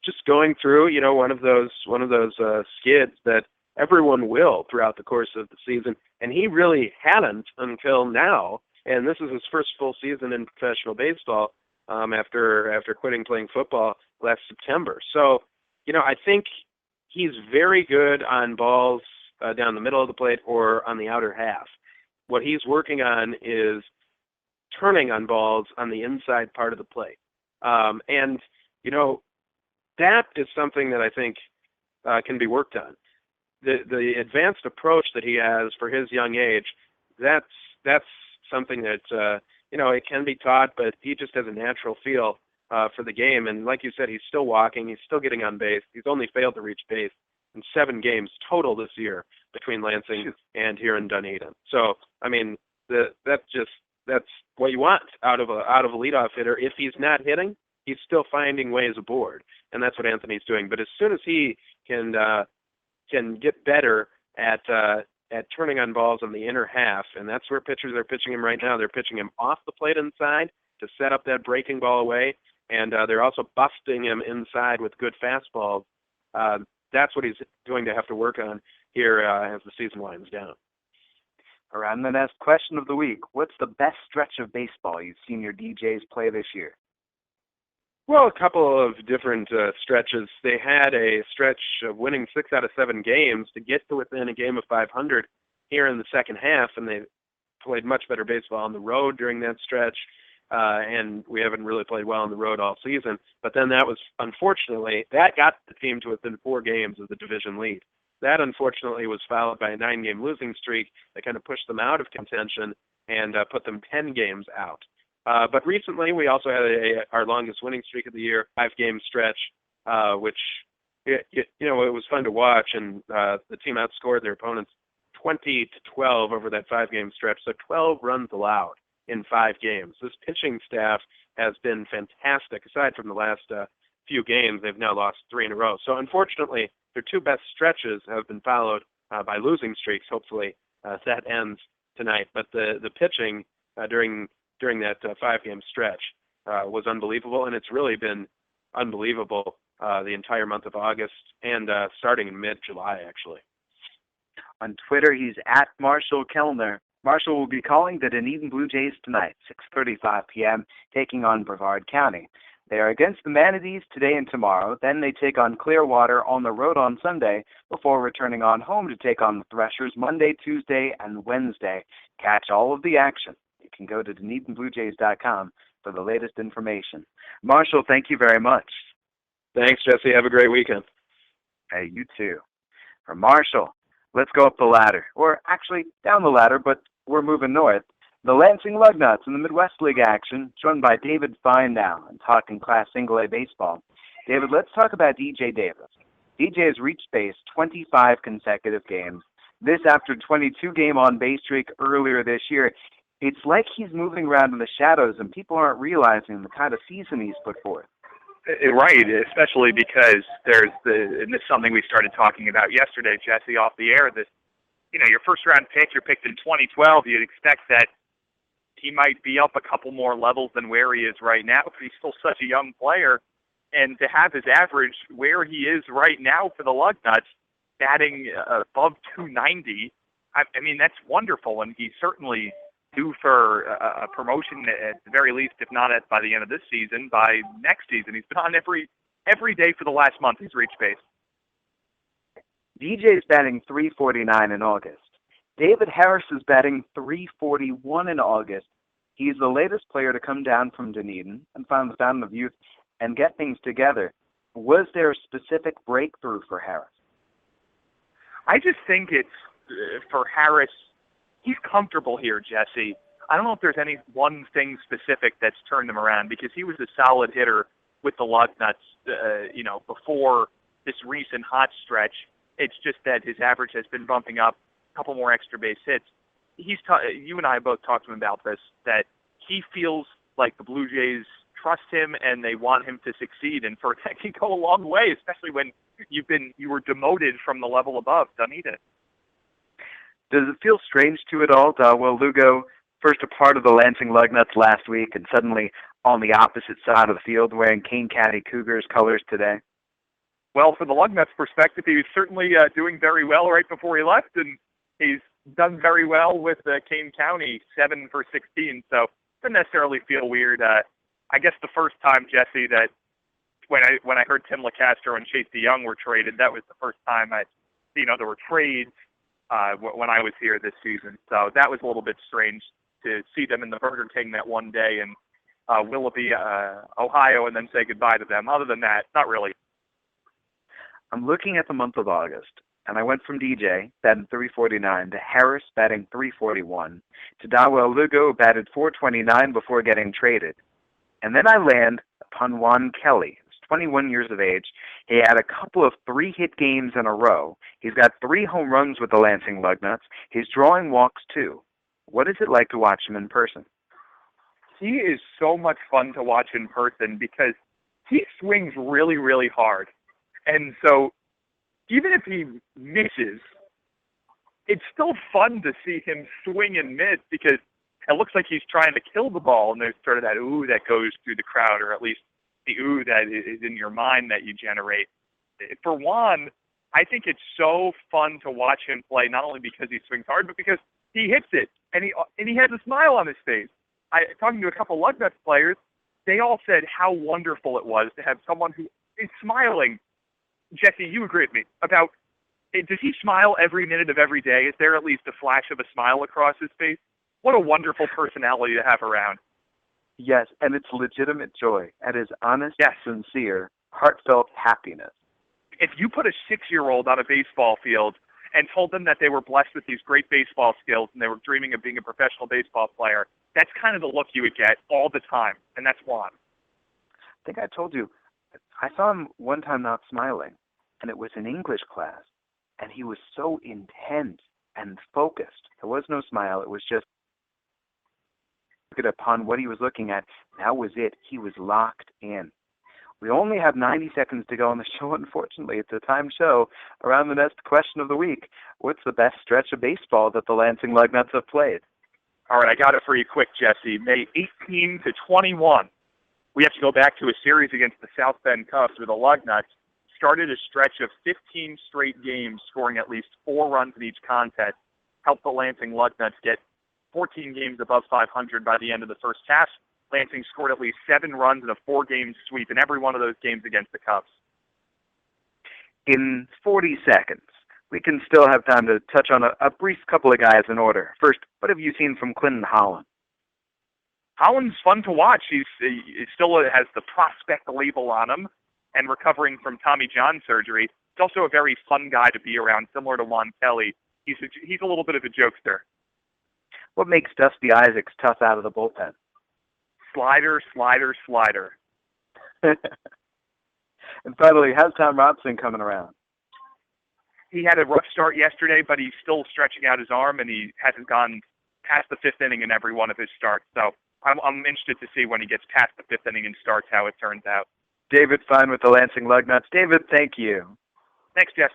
just going through, one of those skids that everyone will throughout the course of the season, and he really hadn't until now. And this is his first full season in professional baseball after quitting playing football last September. So, I think he's very good on balls down the middle of the plate or on the outer half. What he's working on is turning on balls on the inside part of the plate. And that is something that I think can be worked on. The advanced approach that he has for his young age, that's something that, it can be taught, but he just has a natural feel for the game. And like you said, he's still walking. He's still getting on base. He's only failed to reach base in 7 games total this year between Lansing and here in Dunedin. So, I mean, that's what you want out of a leadoff hitter. If he's not hitting, he's still finding ways aboard, and that's what Anthony's doing. But as soon as he can get better at turning on balls on the inner half, and that's where pitchers are pitching him right now. They're pitching him off the plate inside to set up that breaking ball away, and they're also busting him inside with good fastballs. That's what he's going to have to work on here as the season winds down. Around the Nest question of the week. What's the best stretch of baseball you've seen your DJs play this year? Well, a couple of different stretches. They had a stretch of winning 6 out of 7 games to get to within a game of 500 here in the second half, and they played much better baseball on the road during that stretch, and we haven't really played well on the road all season. But then that was, unfortunately, that got the team to within 4 games of the division lead. That, unfortunately, was followed by a 9-game losing streak that kind of pushed them out of contention and put them 10 games out. But recently, we also had our longest winning streak of the year, 5-game stretch, which, it was fun to watch, and the team outscored their opponents 20-12 over that 5-game stretch, so 12 runs allowed in 5 games. This pitching staff has been fantastic. Aside from the last few games, they've now lost 3 in a row. So unfortunately, their 2 best stretches have been followed by losing streaks. Hopefully that ends tonight. But the pitching during that 5-game stretch was unbelievable, and it's really been unbelievable the entire month of August and starting in mid-July, actually. On Twitter, he's at Marshall Kellner. Marshall will be calling the Dunedin Blue Jays tonight, 6:35 p.m., taking on Brevard County. They are against the Manatees today and tomorrow. Then they take on Clearwater on the road on Sunday before returning on home to take on the Threshers Monday, Tuesday, and Wednesday. Catch all of the action. You can go to DunedinBlueJays.com for the latest information. Marshall, thank you very much. Thanks, Jesse. Have a great weekend. Hey, you too. For Marshall, let's go up the ladder. Or actually down the ladder, but we're moving north. The Lansing Lugnuts in the Midwest League action, joined by David Fine now and talking Class Single-A baseball. David, let's talk about DJ Davis. DJ has reached base 25 consecutive games. This after 22-game on-base streak earlier this year. It's like he's moving around in the shadows, and people aren't realizing the kind of season he's put forth. Right, especially because and this is something we started talking about yesterday, Jesse, off the air, this your first-round pick, you're picked in 2012, you'd expect that he might be up a couple more levels than where he is right now, but he's still such a young player. And to have his average where he is right now for the Lugnuts, batting above 290, I mean, that's wonderful, and he's certainly due for a promotion at the very least, if not by the end of this season, by next season. He's been on every day for the last month he's reached base. DJ's batting .349 in August. David Harris is batting .341 in August. He's the latest player to come down from Dunedin and find the fountain of youth and get things together. Was there a specific breakthrough for Harris? I just think it's, for Harris, he's comfortable here, Jesse. I don't know if there's any one thing specific that's turned him around, because he was a solid hitter with the Lugnuts, before this recent hot stretch. It's just that his average has been bumping up, a couple more extra base hits. You and I both talked to him about this, that he feels like the Blue Jays trust him and they want him to succeed, and for that can go a long way, especially when you were demoted from the level above, Dunedin. Does it feel strange to it all, Dawel Lugo, first a part of the Lansing Lugnuts last week and suddenly on the opposite side of the field wearing Kane County Cougars colors today? Well, from the Lugnuts' perspective, he was certainly doing very well right before he left, and he's done very well with Kane County, 7 for 16, so it doesn't necessarily feel weird. I guess the first time, Jesse, that when I heard Tim LeCastro and Chase DeYoung were traded, that was the first time there were trades when I was here this season. So that was a little bit strange to see them in the Burger King that one day in Willoughby, Ohio, and then say goodbye to them. Other than that, not really. I'm looking at the month of August, and I went from DJ, batting .349, to Harris, batting .341, to Dawel Lugo, batted .429 before getting traded. And then I land upon Juan Kelly, who's 21 years of age. He had a couple of 3-hit games in a row. He's got 3 home runs with the Lansing Lugnuts. He's drawing walks, too. What is it like to watch him in person? He is so much fun to watch in person because he swings really, really hard. And so even if he misses, it's still fun to see him swing and miss because it looks like he's trying to kill the ball, and there's sort of that ooh that goes through the crowd, or at least the ooh that is in your mind that you generate. For Juan, I think it's so fun to watch him play, not only because he swings hard, but because he hits it, and he has a smile on his face. Talking to a couple Lugnuts players, they all said how wonderful it was to have someone who is smiling. Jesse, you agree with me about, does he smile every minute of every day? Is there at least a flash of a smile across his face? What a wonderful personality to have around. Yes, and it's legitimate joy. It is honest, sincere, heartfelt happiness. If you put a 6-year-old on a baseball field and told them that they were blessed with these great baseball skills and they were dreaming of being a professional baseball player, that's kind of the look you would get all the time, and that's Juan. I think I told you, I saw him one time not smiling, and it was in English class, and he was so intent and focused. There was no smile. It was just upon what he was looking at. That was it. He was locked in. We only have 90 seconds to go on the show, unfortunately. It's a timed show. Around the Nest question of the week. What's the best stretch of baseball that the Lansing Lugnuts have played? All right, I got it for you quick, Jesse. May 18 to 21. We have to go back to a series against the South Bend Cubs where the Lugnuts started a stretch of 15 straight games, scoring at least 4 runs in each contest, helped the Lansing Lugnuts get 14 games above 500 by the end of the first half. Lansing scored at least 7 runs in a 4-game sweep in every one of those games against the Cubs. In 40 seconds, we can still have time to touch on a brief couple of guys in order. First, what have you seen from Clinton Holland? Holland's fun to watch. He still has the prospect label on him and recovering from Tommy John surgery. He's also a very fun guy to be around, similar to Juan Kelly. He's a little bit of a jokester. What makes Dusty Isaacs tough out of the bullpen? Slider, slider, slider. And finally, how's Tom Robson coming around? He had a rough start yesterday, but he's still stretching out his arm, and he hasn't gone past the 5th inning in every one of his starts. So I'm interested to see when he gets past the 5th inning and starts how it turns out. David Fine with the Lansing Lugnuts. David, thank you. Thanks, Jess.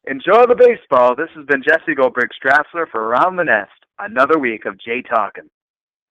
Enjoy the baseball. This has been Jesse Goldberg Strassler for Around the Nest. Another week of Jay Talkin'.